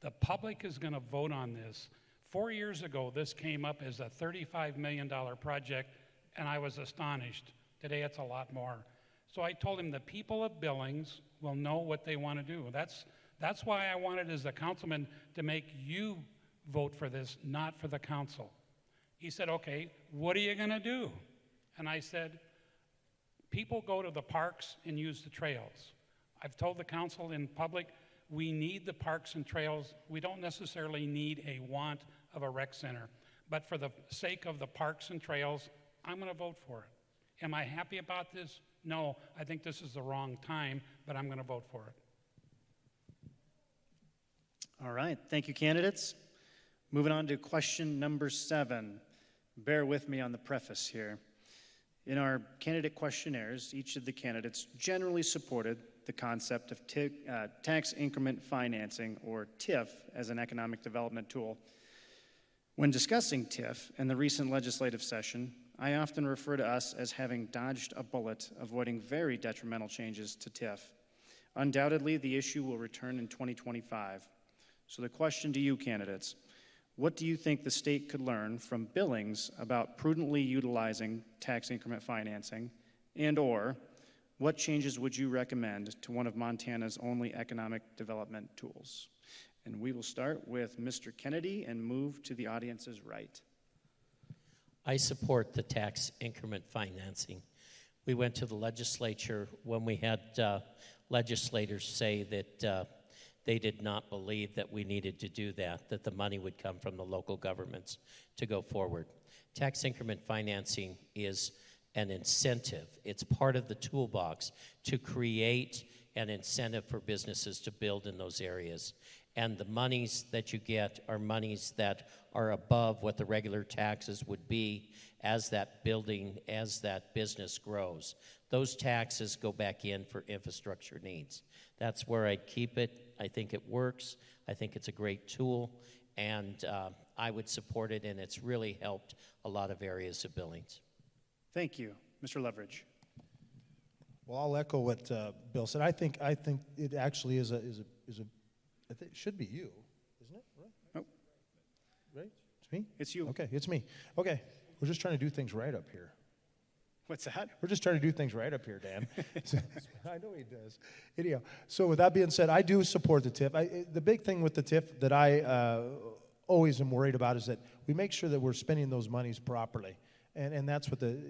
the public is going to vote on this. 4 years ago, this came up as a $35 million project, and I was astonished. Today, it's a lot more. So I told him the people of Billings will know what they want to do. That's why I wanted, as a councilman, to make you vote for this, not for the council. He said, "Okay, what are you going to do?" And I said, "People go to the parks and use the trails. I've told the council in public, we need the parks and trails. We don't necessarily need a want of a rec center. But for the sake of the parks and trails, I'm going to vote for it. Am I happy about this? No, I think this is the wrong time, but I'm going to vote for it. All right, thank you, candidates. Moving on to question number 7. Bear with me on the preface here. In our candidate questionnaires, each of the candidates generally supported the concept of tax increment financing, or TIF, as an economic development tool. When discussing TIF in the recent legislative session, I often refer to us as having dodged a bullet, avoiding very detrimental changes to TIF. Undoubtedly, the issue will return in 2025. So the question to you, candidates: what do you think the state could learn from Billings about prudently utilizing tax increment financing, and/or what changes would you recommend to one of Montana's only economic development tools? And we will start with Mr. Kennedy and move to the audience's right. I support the tax increment financing. We went to the legislature when we had legislators say that they did not believe that we needed to do that the money would come from the local governments to go forward. Tax increment financing is an incentive. It's part of the toolbox to create an incentive for businesses to build in those areas. And the monies that you get are monies that are above what the regular taxes would be as that building, as that business grows. Those taxes go back in for infrastructure needs. That's where I'd keep it. I think it works. I think it's a great tool, and I would support it, and it's really helped a lot of areas of Billings. Thank you. Mr. Leverage. Well, I'll echo what Bill said. I think it actually is a I think it should be you, isn't it? Right? Oh. Right? It's me? It's you. Okay, it's me. Okay, we're just trying to do things right up here. What's that? We're just trying to do things right up here, Dan. I know he does. Anyhow, so with that being said, I do support the TIF. The big thing with the TIF that I always am worried about is that we make sure that we're spending those monies properly. And that's what it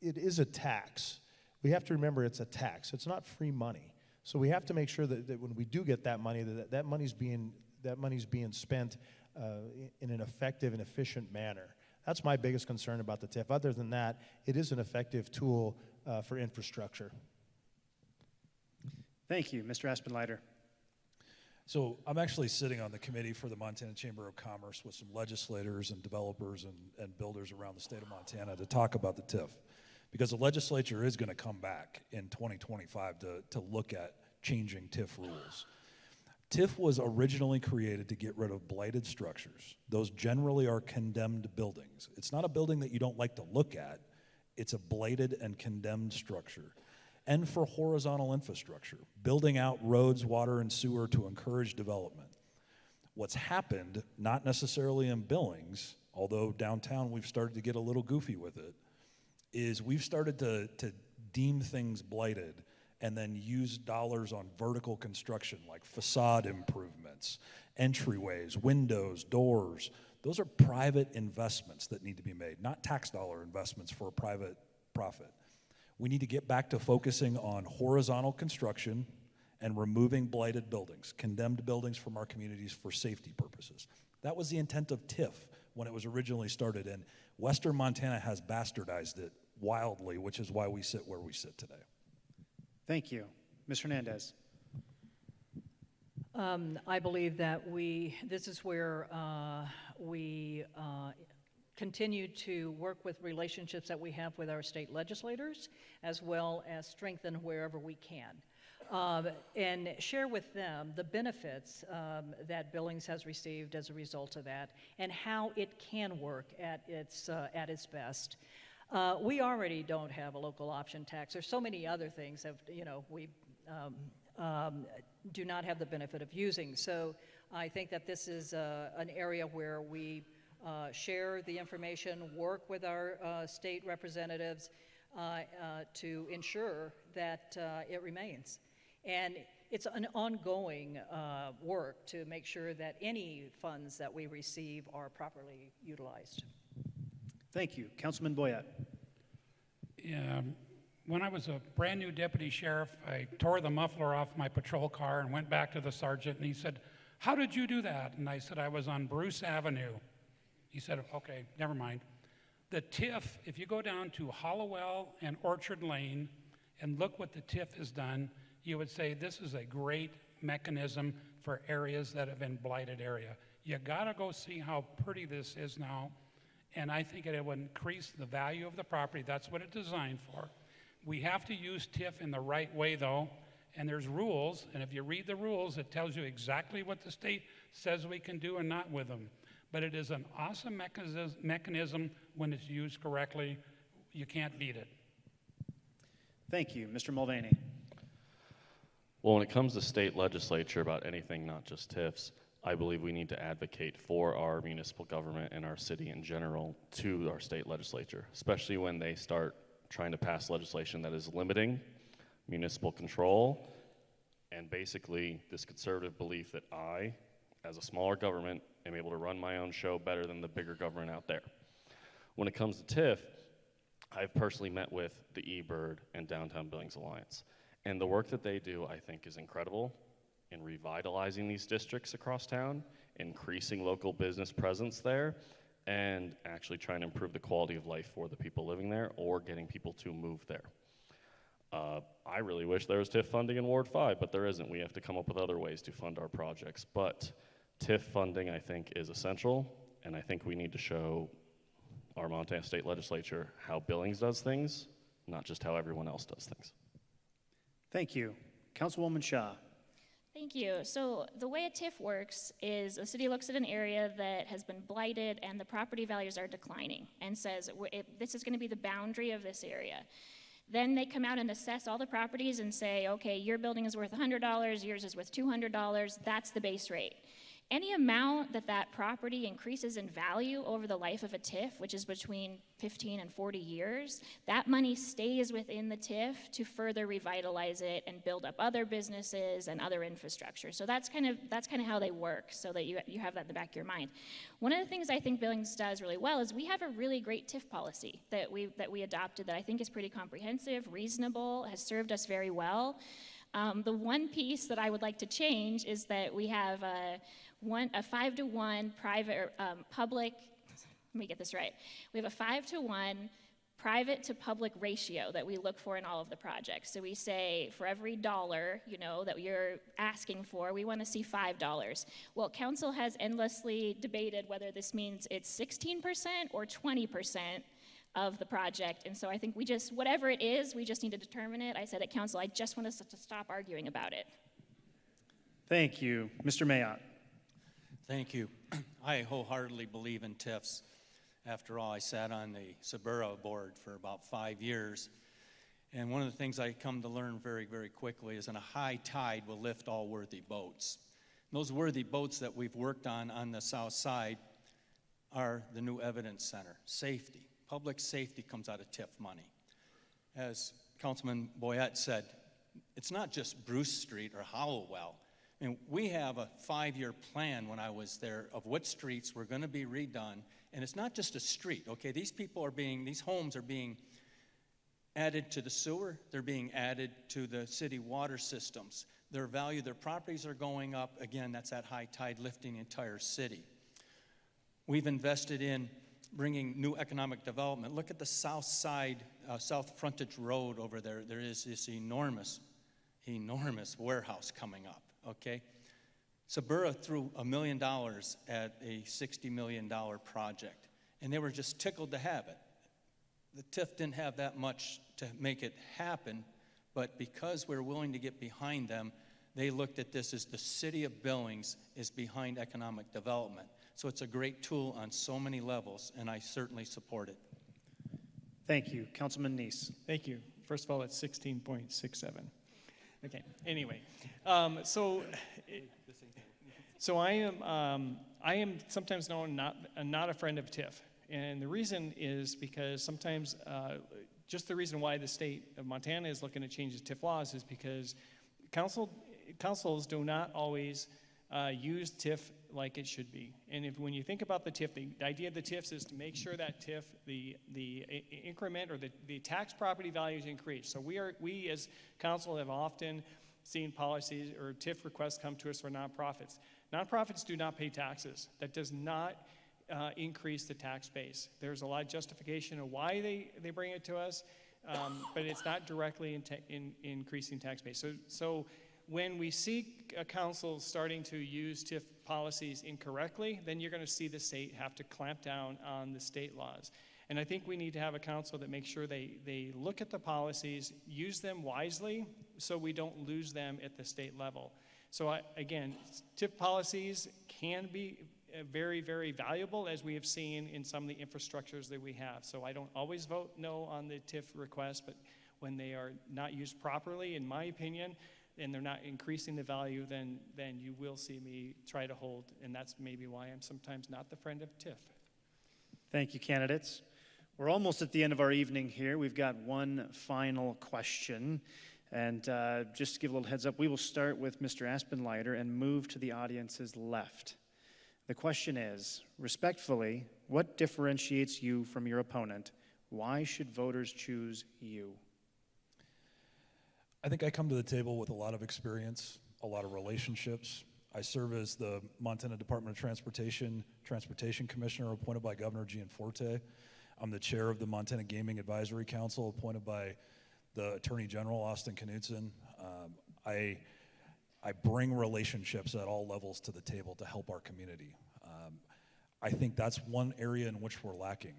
is a tax. We have to remember it's a tax. It's not free money. So we have to make sure that when we do get that money, that money's being spent in an effective and efficient manner. That's my biggest concern about the TIF. Other than that, it is an effective tool for infrastructure. Thank you. Mr. Aspenleiter. So I'm actually sitting on the committee for the Montana Chamber of Commerce with some legislators and developers and builders around the state of Montana to talk about the TIF. Because the legislature is going to come back in 2025 to look at changing TIF rules. TIF was originally created to get rid of blighted structures. Those generally are condemned buildings. It's not a building that you don't like to look at. It's a blighted and condemned structure. And for horizontal infrastructure, building out roads, water, and sewer to encourage development. What's happened, not necessarily in Billings, although downtown we've started to get a little goofy with it, is we've started to deem things blighted and then use dollars on vertical construction like facade improvements, entryways, windows, doors. Those are private investments that need to be made, not tax dollar investments for a private profit. We need to get back to focusing on horizontal construction and removing blighted buildings, condemned buildings from our communities for safety purposes. That was the intent of TIF when it was originally started, and Western Montana has bastardized it wildly, which is why we sit where we sit today. Thank you. Ms. Hernandez. I believe that this is where we continue to work with relationships that we have with our state legislators, as well as strengthen wherever we can. And share with them the benefits that Billings has received as a result of that, and how it can work at its best. We already don't have a local option tax. There's so many other things that we do not have the benefit of using. So I think that this is an area where we share the information, work with our state representatives to ensure that it remains. And it's an ongoing work to make sure that any funds that we receive are properly utilized. Thank you. Councilman Boyette. when I was a brand new deputy sheriff, I tore the muffler off my patrol car and went back to the sergeant, and he said, "How did you do that?" And I said, "I was on Bruce Avenue." He said, "Okay, never mind." The TIF, if you go down to Hollowell and Orchard Lane and look what the TIF has done, you would say this is a great mechanism for areas that have been blighted area. You gotta go see how pretty this is now, and I think it would increase the value of the property. That's what it's designed for. We have to use TIF in the right way though, and there's rules, and if you read the rules, it tells you exactly what the state says we can do and not with them. But it is an awesome mechanism when it's used correctly. You can't beat it. Thank you. Mr. Mulvaney. Well, when it comes to state legislature about anything, not just TIFs, I believe we need to advocate for our municipal government and our city in general to our state legislature, especially when they start trying to pass legislation that is limiting municipal control and basically this conservative belief that I, as a smaller government, am able to run my own show better than the bigger government out there. When it comes to TIF, I've personally met with the eBird and Downtown Billings Alliance, and the work that they do, I think, is incredible in revitalizing these districts across town, increasing local business presence there, and actually trying to improve the quality of life for the people living there or getting people to move there. I really wish there was TIF funding in Ward 5, but there isn't. We have to come up with other ways to fund our projects. But TIF funding, I think, is essential, and I think we need to show our Montana State Legislature how Billings does things, not just how everyone else does things. Thank you. Councilwoman Shaw. Thank you. So the way a TIF works is the city looks at an area that has been blighted and the property values are declining and says, this is going to be the boundary of this area. Then they come out and assess all the properties and say, okay, your building is worth $100, yours is worth $200, that's the base rate. Any amount that property increases in value over the life of a TIF, which is between 15 and 40 years, that money stays within the TIF to further revitalize it and build up other businesses and other infrastructure. So that's kind of how they work, so that you have that in the back of your mind. One of the things I think Billings does really well is we have a really great TIF policy that we adopted that I think is pretty comprehensive, reasonable, has served us very well. The one piece that I would like to change is that we have a 5-to-1 private public. Let me get this right. We have a 5-to-1 private to public ratio that we look for in all of the projects. So we say for every dollar, that you're asking for, we want to see $5. Well, council has endlessly debated whether this means it's 16% or 20% of the project. And so I think whatever it is, we just need to determine it. I said at council, I just want us to stop arguing about it. Thank you. Mr. Mayotte. Thank you. I wholeheartedly believe in TIFs. After all, I sat on the Saburo board for about 5 years. And one of the things I come to learn very, very quickly is that a high tide will lift all worthy boats. And those worthy boats that we've worked on the south side are the new evidence center, safety. Public safety comes out of TIF money. As Councilman Boyette said, it's not just Bruce Street or Hollowell. I mean, we have a 5-year plan when I was there of what streets were going to be redone, and it's not just a street, okay? These homes are being added to the sewer, they're being added to the city water systems. Their properties are going up. Again, that's that high tide lifting the entire city. We've invested in bringing new economic development. Look at the south side, South Frontage Road over there. There is this enormous warehouse coming up. Okay, Saburo threw $1 million at a $60 million project, and they were just tickled to have it. The TIF didn't have that much to make it happen, but because we're willing to get behind them, they looked at this as the city of Billings is behind economic development. So it's a great tool on so many levels, and I certainly support it. Thank you. Councilman Neese. Thank you. First of all, it's 16.67. Okay, anyway, so I am sometimes known not a friend of TIF, and the reason is because sometimes just the reason why the state of Montana is looking to change the TIF laws is because councils do not always use TIF like it should be. And when you think about the TIF, the idea of the TIFs is to make sure that TIF, the increment or the tax property values increase. So we as council have often seen policies or TIF requests come to us for nonprofits. Nonprofits do not pay taxes. That does not increase the tax base. There's a lot of justification of why they bring it to us, but it's not directly increasing tax base. So when we see a council starting to use TIF policies incorrectly, then you're going to see the state have to clamp down on the state laws. And I think we need to have a council that makes sure they look at the policies, use them wisely, so we don't lose them at the state level. So again, TIF policies can be very, very valuable, as we have seen in some of the infrastructures that we have. So I don't always vote no on the TIF request, but when they are not used properly, in my opinion, and they're not increasing the value, then you will see me try to hold, and that's maybe why I'm sometimes not the friend of TIF. Thank you, candidates. We're almost at the end of our evening here. We've got one final question. And just to give a little heads up, we will start with Mr. Aspenleiter and move to the audience's left. The question is, respectfully, what differentiates you from your opponent? Why should voters choose you? I think I come to the table with a lot of experience, a lot of relationships. I serve as the Montana Department of Transportation Commissioner appointed by Governor Gianforte. I'm the chair of the Montana Gaming Advisory Council appointed by the Attorney General, Austin Knudsen. I bring relationships at all levels to the table to help our community. I think that's one area in which we're lacking,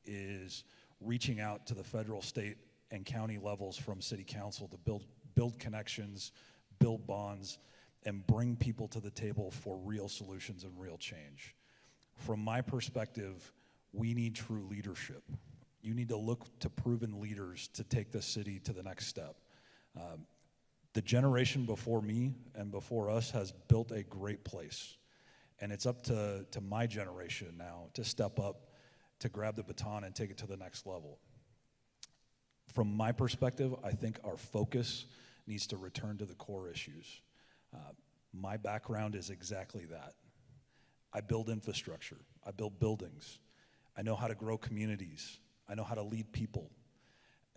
is reaching out to the federal, state, and county levels from city council to build connections, build bonds, and bring people to the table for real solutions and real change. From my perspective, we need true leadership. You need to look to proven leaders to take this city to the next step. The generation before me and before us has built a great place. And it's up to my generation now to step up, to grab the baton and take it to the next level. From my perspective, I think our focus needs to return to the core issues. My background is exactly that. I build infrastructure. I build buildings. I know how to grow communities. I know how to lead people.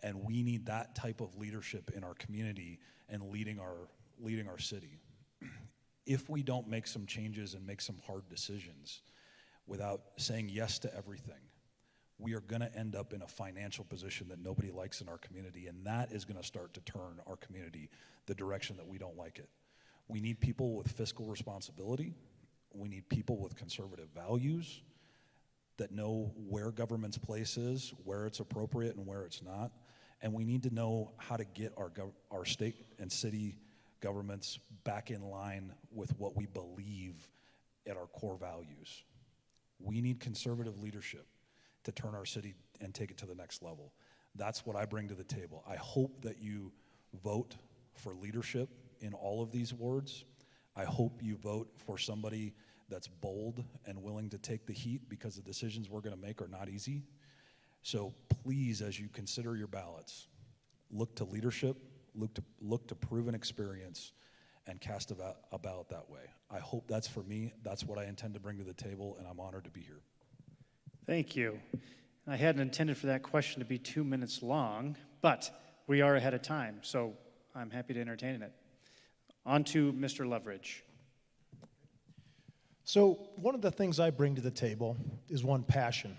And we need that type of leadership in our community and leading our city. If we don't make some changes and make some hard decisions without saying yes to everything, we are going to end up in a financial position that nobody likes in our community, and that is going to start to turn our community the direction that we don't like it. We need people with fiscal responsibility. We need people with conservative values that know where government's place is, where it's appropriate and where it's not. And we need to know how to get our state and city governments back in line with what we believe at our core values. We need conservative leadership to turn our city and take it to the next level. That's what I bring to the table. I hope that you vote for leadership in all of these wards. I hope you vote for somebody that's bold and willing to take the heat, because the decisions we're going to make are not easy. So please, as you consider your ballots, look to leadership, look to proven experience, and cast a ballot that way. I hope that's for me. That's what I intend to bring to the table, and I'm honored to be here. Thank you. I hadn't intended for that question to be 2 minutes long, but we are ahead of time, so I'm happy to entertain it. On to Mr. Loveridge. So one of the things I bring to the table is one, passion.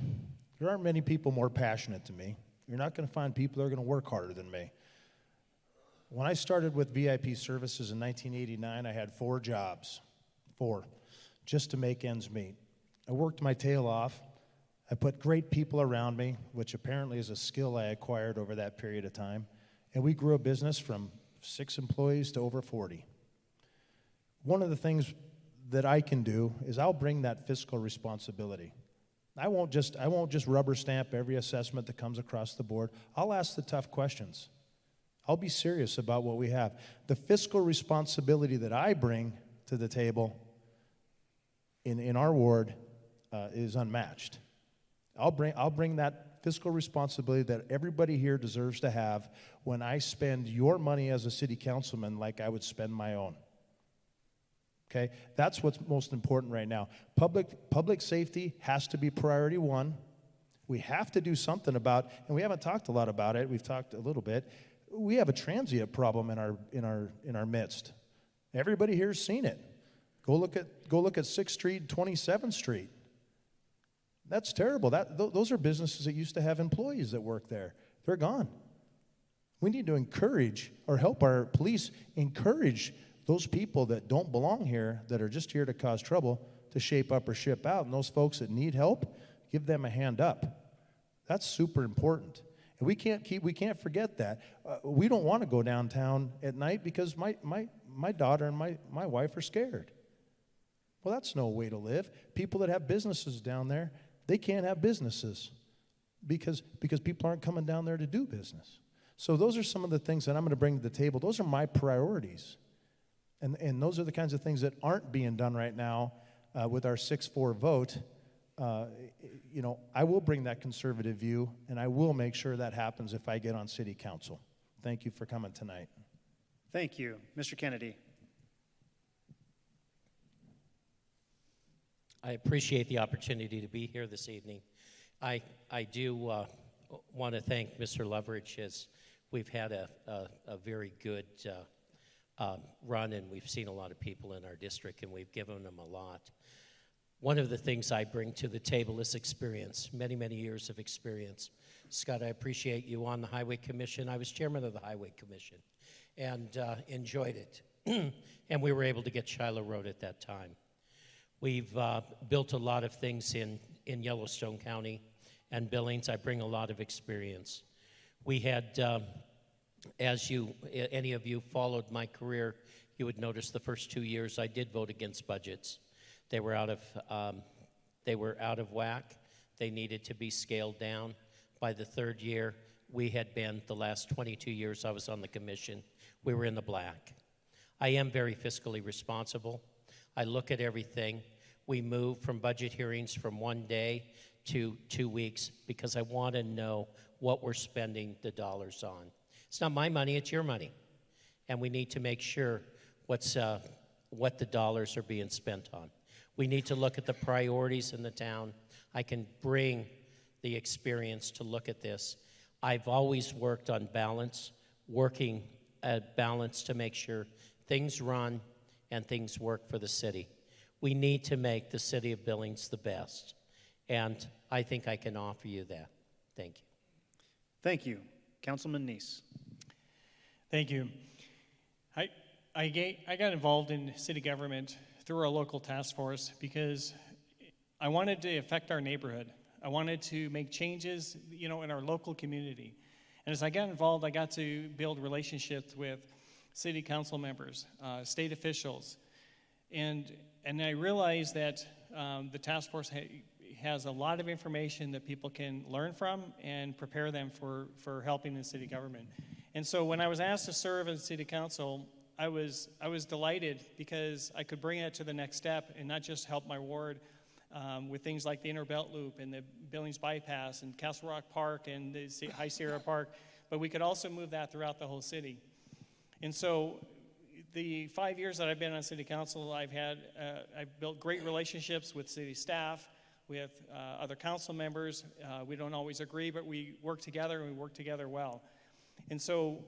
There aren't many people more passionate than me. You're not going to find people that are going to work harder than me. When I started with VIP Services in 1989, I had 4 jobs, just to make ends meet. I worked my tail off. I put great people around me, which apparently is a skill I acquired over that period of time, and we grew a business from 6 employees to over 40. One of the things that I can do is I'll bring that fiscal responsibility. I won't just rubber stamp every assessment that comes across the board. I'll ask the tough questions. I'll be serious about what we have. The fiscal responsibility that I bring to the table in our ward is unmatched. I'll bring that fiscal responsibility that everybody here deserves to have when I spend your money as a city councilman like I would spend my own. Okay? That's what's most important right now. Public safety has to be priority one. We have to do something about, and we haven't talked a lot about it. We've talked a little bit. We have a transient problem in our midst. Everybody here's seen it. Go look at 6th Street, 27th Street. That's terrible. Those are businesses that used to have employees that work there. They're gone. We need to encourage or help our police encourage those people that don't belong here, that are just here to cause trouble, to shape up or ship out. And those folks that need help, give them a hand up. That's super important. And we can't forget that. We don't want to go downtown at night because my daughter and my wife are scared. Well, that's no way to live. People that have businesses down there, they can't have businesses because people aren't coming down there to do business. So those are some of the things that I'm going to bring to the table. Those are my priorities. And those are the kinds of things that aren't being done right now with our 6-4 vote. I will bring that conservative view, and I will make sure that happens if I get on city council. Thank you for coming tonight. Thank you. Mr. Kennedy. I appreciate the opportunity to be here this evening. I do want to thank Mr. Leverage, as we've had a very good run, and we've seen a lot of people in our district, and we've given them a lot. One of the things I bring to the table is experience, many, many years of experience. Scott, I appreciate you on the Highway Commission. I was chairman of the Highway Commission and enjoyed it. And we were able to get Shiloh Road at that time. We've built a lot of things in Yellowstone County and Billings. I bring a lot of experience. We had, any of you followed my career, you would notice the first 2 years I did vote against budgets. They were out of whack. They needed to be scaled down. By the third year, we had been, the last 22 years I was on the commission, we were in the black. I am very fiscally responsible. I look at everything. We move from budget hearings from 1 day to 2 weeks because I want to know what we're spending the dollars on. It's not my money, it's your money. And we need to make sure what the dollars are being spent on. We need to look at the priorities in the town. I can bring the experience to look at this. I've always worked on balance, working at balance to make sure things run and things work for the city. We need to make the city of Billings the best, and I think I can offer you that. Thank you. Thank you. Councilman Neese. Thank you. I got involved in city government through our local task force because I wanted to affect our neighborhood. I wanted to make changes, in our local community. And as I got involved, I got to build relationships with city council members, state officials, and I realized that the task force has a lot of information that people can learn from and prepare them for helping in city government. And so when I was asked to serve as city council, I was delighted because I could bring it to the next step and not just help my ward with things like the Inner Belt Loop and the Billings Bypass and Castle Rock Park and the High Sierra Park, but we could also move that throughout the whole city. And so the 5 years that I've been on city council, I've built great relationships with city staff, with other council members. We don't always agree, but we work together and we work together well. And so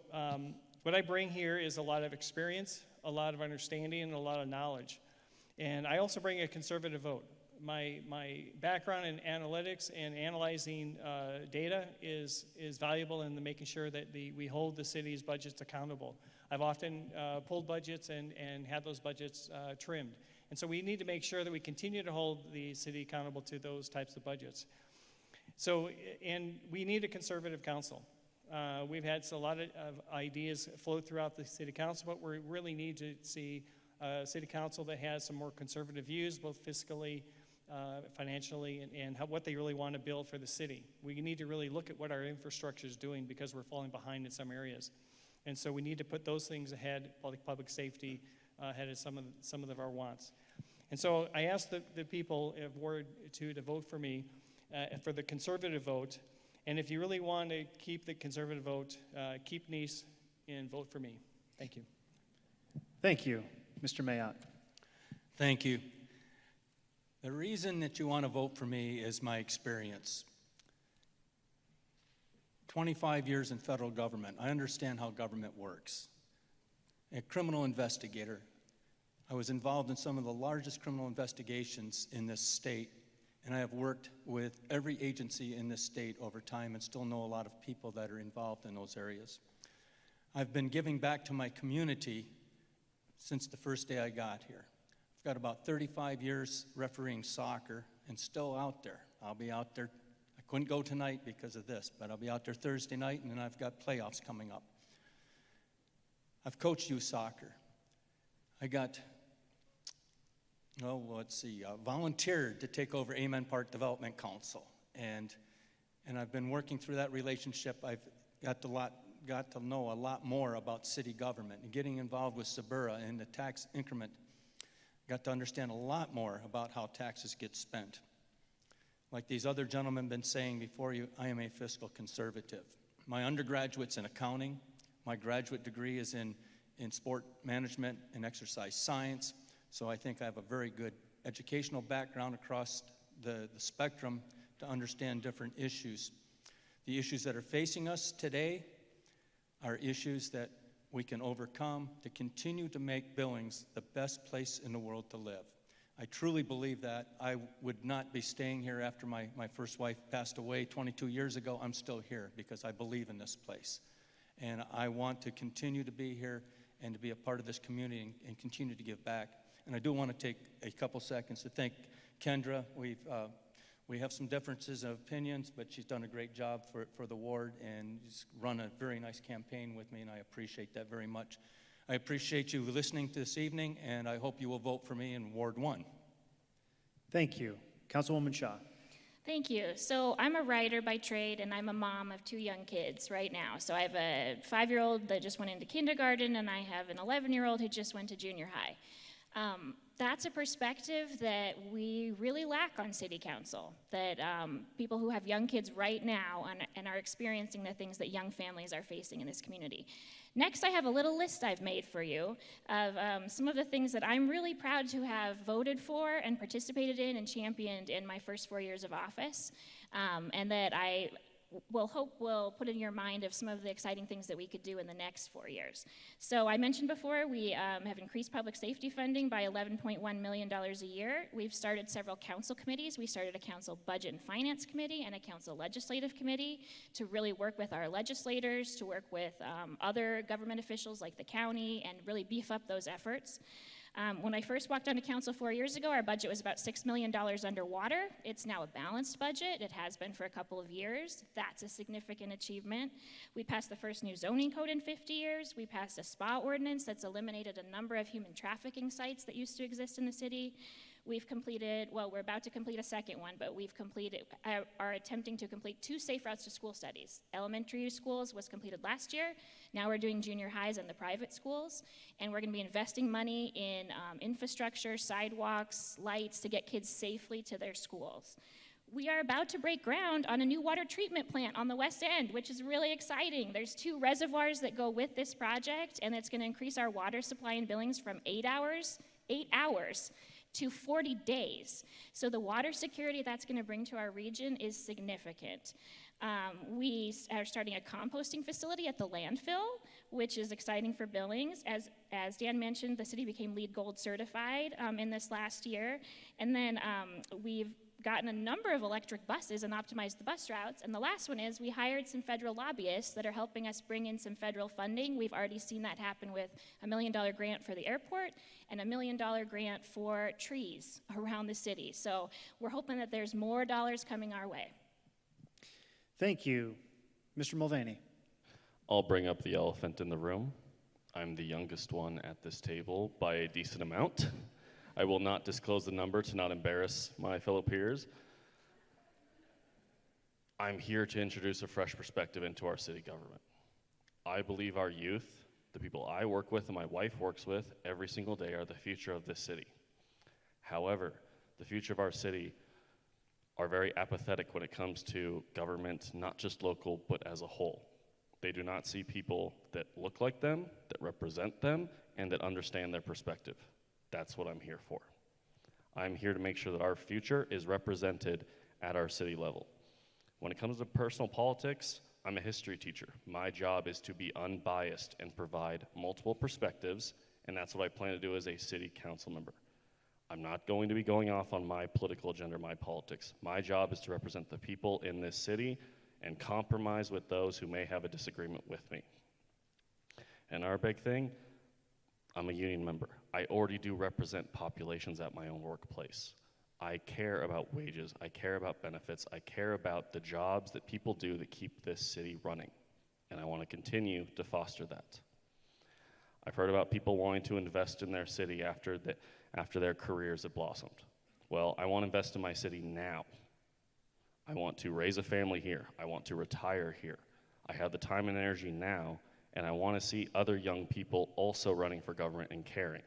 what I bring here is a lot of experience, a lot of understanding, and a lot of knowledge. And I also bring a conservative vote. My background in analytics and analyzing data is valuable in making sure that we hold the city's budgets accountable. I've often pulled budgets and had those budgets trimmed. And so we need to make sure that we continue to hold the city accountable to those types of budgets. So, and we need a conservative council. We've had a lot of ideas float throughout the city council, but we really need to see a city council that has some more conservative views, both fiscally, financially, and what they really want to build for the city. We need to really look at what our infrastructure is doing because we're falling behind in some areas. And so we need to put those things ahead, like public safety, ahead of some of our wants. And so I asked the people of Ward 2 to vote for me for the conservative vote. And if you really want to keep the conservative vote, keep Neese and vote for me. Thank you. Thank you. Mr. Mayotte. Thank you. The reason that you want to vote for me is my experience. 25 years in federal government. I understand how government works. A criminal investigator. I was involved in some of the largest criminal investigations in this state, and I have worked with every agency in this state over time and still know a lot of people that are involved in those areas. I've been giving back to my community since the first day I got here. I've got about 35 years refereeing soccer and still out there. I'll be out there. I couldn't go tonight because of this, but I'll be out there Thursday night, and then I've got playoffs coming up. I've coached youth soccer. I got, volunteered to take over Amen Park Development Council, and I've been working through that relationship. I've got to know a lot more about city government and getting involved with Sabura and the tax increment. Got to understand a lot more about how taxes get spent. Like these other gentlemen have been saying before you, I am a fiscal conservative. My undergraduate's in accounting. My graduate degree is in sport management and exercise science. So I think I have a very good educational background across the spectrum to understand different issues. The issues that are facing us today are issues that we can overcome to continue to make Billings the best place in the world to live. I truly believe that. I would not be staying here after my first wife passed away 22 years ago. I'm still here because I believe in this place. And I want to continue to be here and to be a part of this community and continue to give back. And I do want to take a couple seconds to thank Kendra. We have some differences of opinions, but she's done a great job for the ward and she's run a very nice campaign with me, and I appreciate that very much. I appreciate you listening to this evening, and I hope you will vote for me in Ward 1. Thank you. Councilwoman Shaw. Thank you. So I'm a writer by trade, and I'm a mom of 2 young kids right now. So I have a 5-year-old that just went into kindergarten, and I have an 11-year-old who just went to junior high. That's a perspective that we really lack on city council, that people who have young kids right now and are experiencing the things that young families are facing in this community. Next, I have a little list I've made for you of some of the things that I'm really proud to have voted for and participated in and championed in my first 4 years of office, and that I will put in your mind of some of the exciting things that we could do in the next 4 years. So I mentioned before, we have increased public safety funding by $11.1 million a year. We've started several council committees. We started a council budget and finance committee and a council legislative committee to really work with our legislators, to work with other government officials like the county, and really beef up those efforts. When I first walked onto council 4 years ago, our budget was about $6 million underwater. It's now a balanced budget. It has been for a couple of years. That's a significant achievement. We passed the first new zoning code in 50 years. We passed a spa ordinance that's eliminated a number of human trafficking sites that used to exist in the city. We've completed, well, we're about to complete a second one, but we've completed, are attempting to complete 2 safe routes to school studies. Elementary schools was completed last year. Now we're doing junior highs and the private schools, and we're gonna be investing money in infrastructure, sidewalks, lights to get kids safely to their schools. We are about to break ground on a new water treatment plant on the west end, which is really exciting. There's 2 reservoirs that go with this project, and it's gonna increase our water supply in Billings from 8 hours to 40 days. So the water security that's going to bring to our region is significant. We are starting a composting facility at the landfill, which is exciting for Billings. As Dan mentioned, the city became LEED Gold certified in this last year. And then we've gotten a number of electric buses and optimized the bus routes. And the last one is we hired some federal lobbyists that are helping us bring in some federal funding. We've already seen that happen with a $1 million grant for the airport and a $1 million grant for trees around the city. So we're hoping that there's more dollars coming our way. Thank you. Mr. Mulvaney. I'll bring up the elephant in the room. I'm the youngest one at this table by a decent amount. I will not disclose the number to not embarrass my fellow peers. I'm here to introduce a fresh perspective into our city government. I believe our youth, the people I work with and my wife works with every single day, are the future of this city. However, the future of our city are very apathetic when it comes to government, not just local, but as a whole. They do not see people that look like them, that represent them, and that understand their perspective. That's what I'm here for. I'm here to make sure that our future is represented at our city level. When it comes to personal politics, I'm a history teacher. My job is to be unbiased and provide multiple perspectives, and that's what I plan to do as a city council member. I'm not going to be going off on my political agenda or my politics. My job is to represent the people in this city and compromise with those who may have a disagreement with me. And our big thing, I'm a union member. I already do represent populations at my own workplace. I care about wages, I care about benefits, I care about the jobs that people do that keep this city running. And I want to continue to foster that. I've heard about people wanting to invest in their city after their careers have blossomed. Well, I want to invest in my city now. I want to raise a family here. I want to retire here. I have the time and energy now, and I want to see other young people also running for government and caring.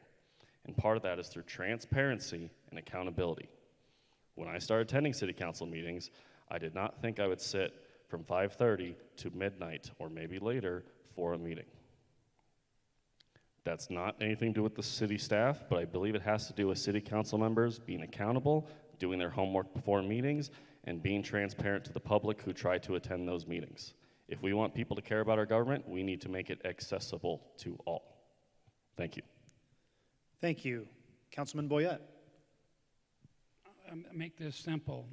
And part of that is through transparency and accountability. When I started attending city council meetings, I did not think I would sit from 5:30 to midnight or maybe later for a meeting. That's not anything to do with the city staff, but I believe it has to do with city council members being accountable, doing their homework before meetings, and being transparent to the public who try to attend those meetings. If we want people to care about our government, we need to make it accessible to all. Thank you. Thank you. Councilman Boyette. Make this simple.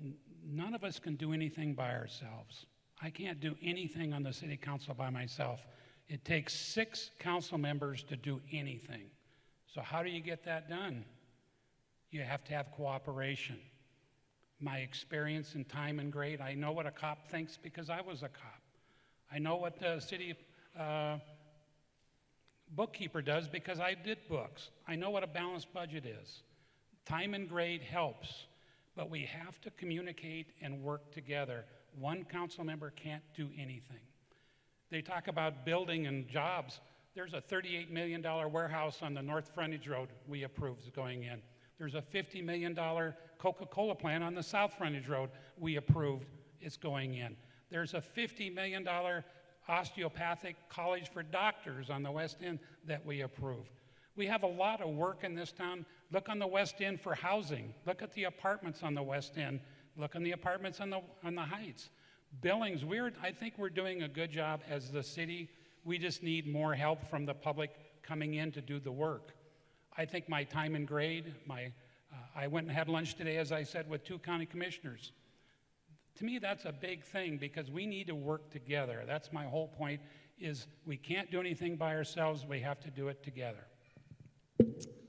None of us can do anything by ourselves. I can't do anything on the city council by myself. It takes 6 council members to do anything. So how do you get that done? You have to have cooperation. My experience in time and grade, I know what a cop thinks because I was a cop. I know what the city bookkeeper does because I did books. I know what a balanced budget is. Time and grade helps, but we have to communicate and work together. One council member can't do anything. They talk about building and jobs. There's a $38 million warehouse on the North Frontage Road we approved is going in. There's a $50 million Coca-Cola plant on the South Frontage Road we approved is going in. There's a $50 million osteopathic college for doctors on the West End that we approved. We have a lot of work in this town. Look on the West End for housing. Look at the apartments on the West End. Look on the apartments on the Heights. Billings, I think we're doing a good job as the city. We just need more help from the public coming in to do the work. I think my time and grade, I went and had lunch today, as I said, with 2 county commissioners. To me, that's a big thing because we need to work together. That's my whole point, is we can't do anything by ourselves. We have to do it together.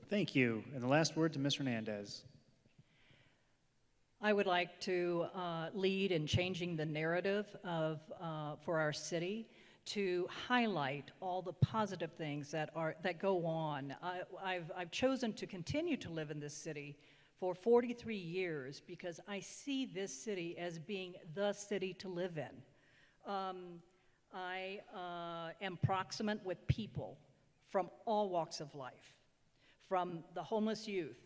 Thank you. And the last word to Ms. Hernandez. I would like to lead in changing the narrative for our city to highlight all the positive things that go on. I've chosen to continue to live in this city for 43 years because I see this city as being the city to live in. I am proximate with people from all walks of life, from the homeless youth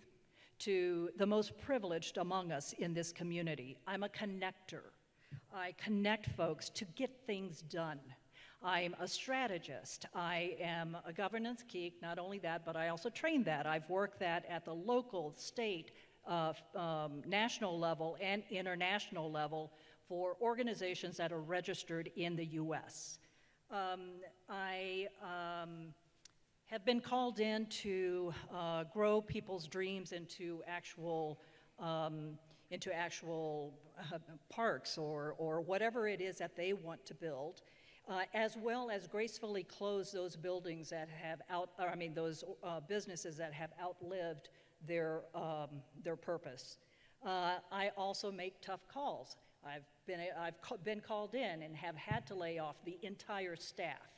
to the most privileged among us in this community. I'm a connector. I connect folks to get things done. I'm a strategist. I am a governance geek. Not only that, but I also train that. I've worked that at the local, state, national level, and international level for organizations that are registered in the U.S. I have been called in to grow people's dreams into actual parks or whatever it is that they want to build, as well as gracefully close those buildings that have those businesses that have outlived their purpose. I also make tough calls. I've been called in and have had to lay off the entire staff.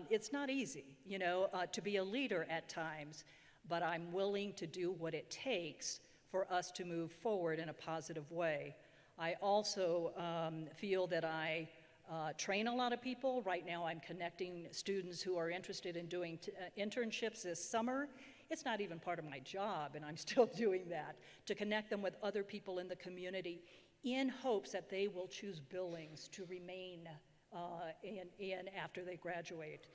It's not easy, to be a leader at times, but I'm willing to do what it takes for us to move forward in a positive way. I also feel that I train a lot of people. Right now I'm connecting students who are interested in doing internships this summer. It's not even part of my job, and I'm still doing that, to connect them with other people in the community in hopes that they will choose Billings to remain in after they graduate.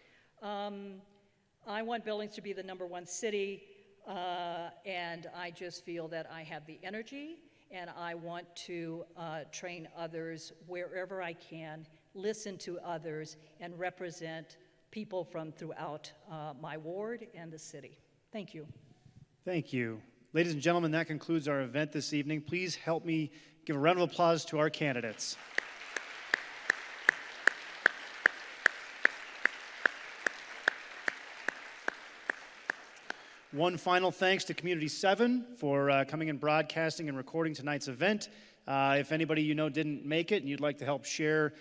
I want Billings to be the #1 city. And I just feel that I have the energy, and I want to train others wherever I can, listen to others, and represent people from throughout my ward and the city. Thank you. Thank you. Ladies and gentlemen, that concludes our event this evening. Please help me give a round of applause to our candidates. One final thanks to Community 7 for coming and broadcasting and recording tonight's event. If anybody you know didn't make it and you'd like to help share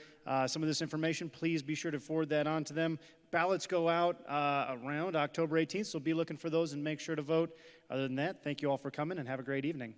some of this information, please be sure to forward that on to them. Ballots go out around October 18th, so be looking for those and make sure to vote. Other than that, thank you all for coming and have a great evening.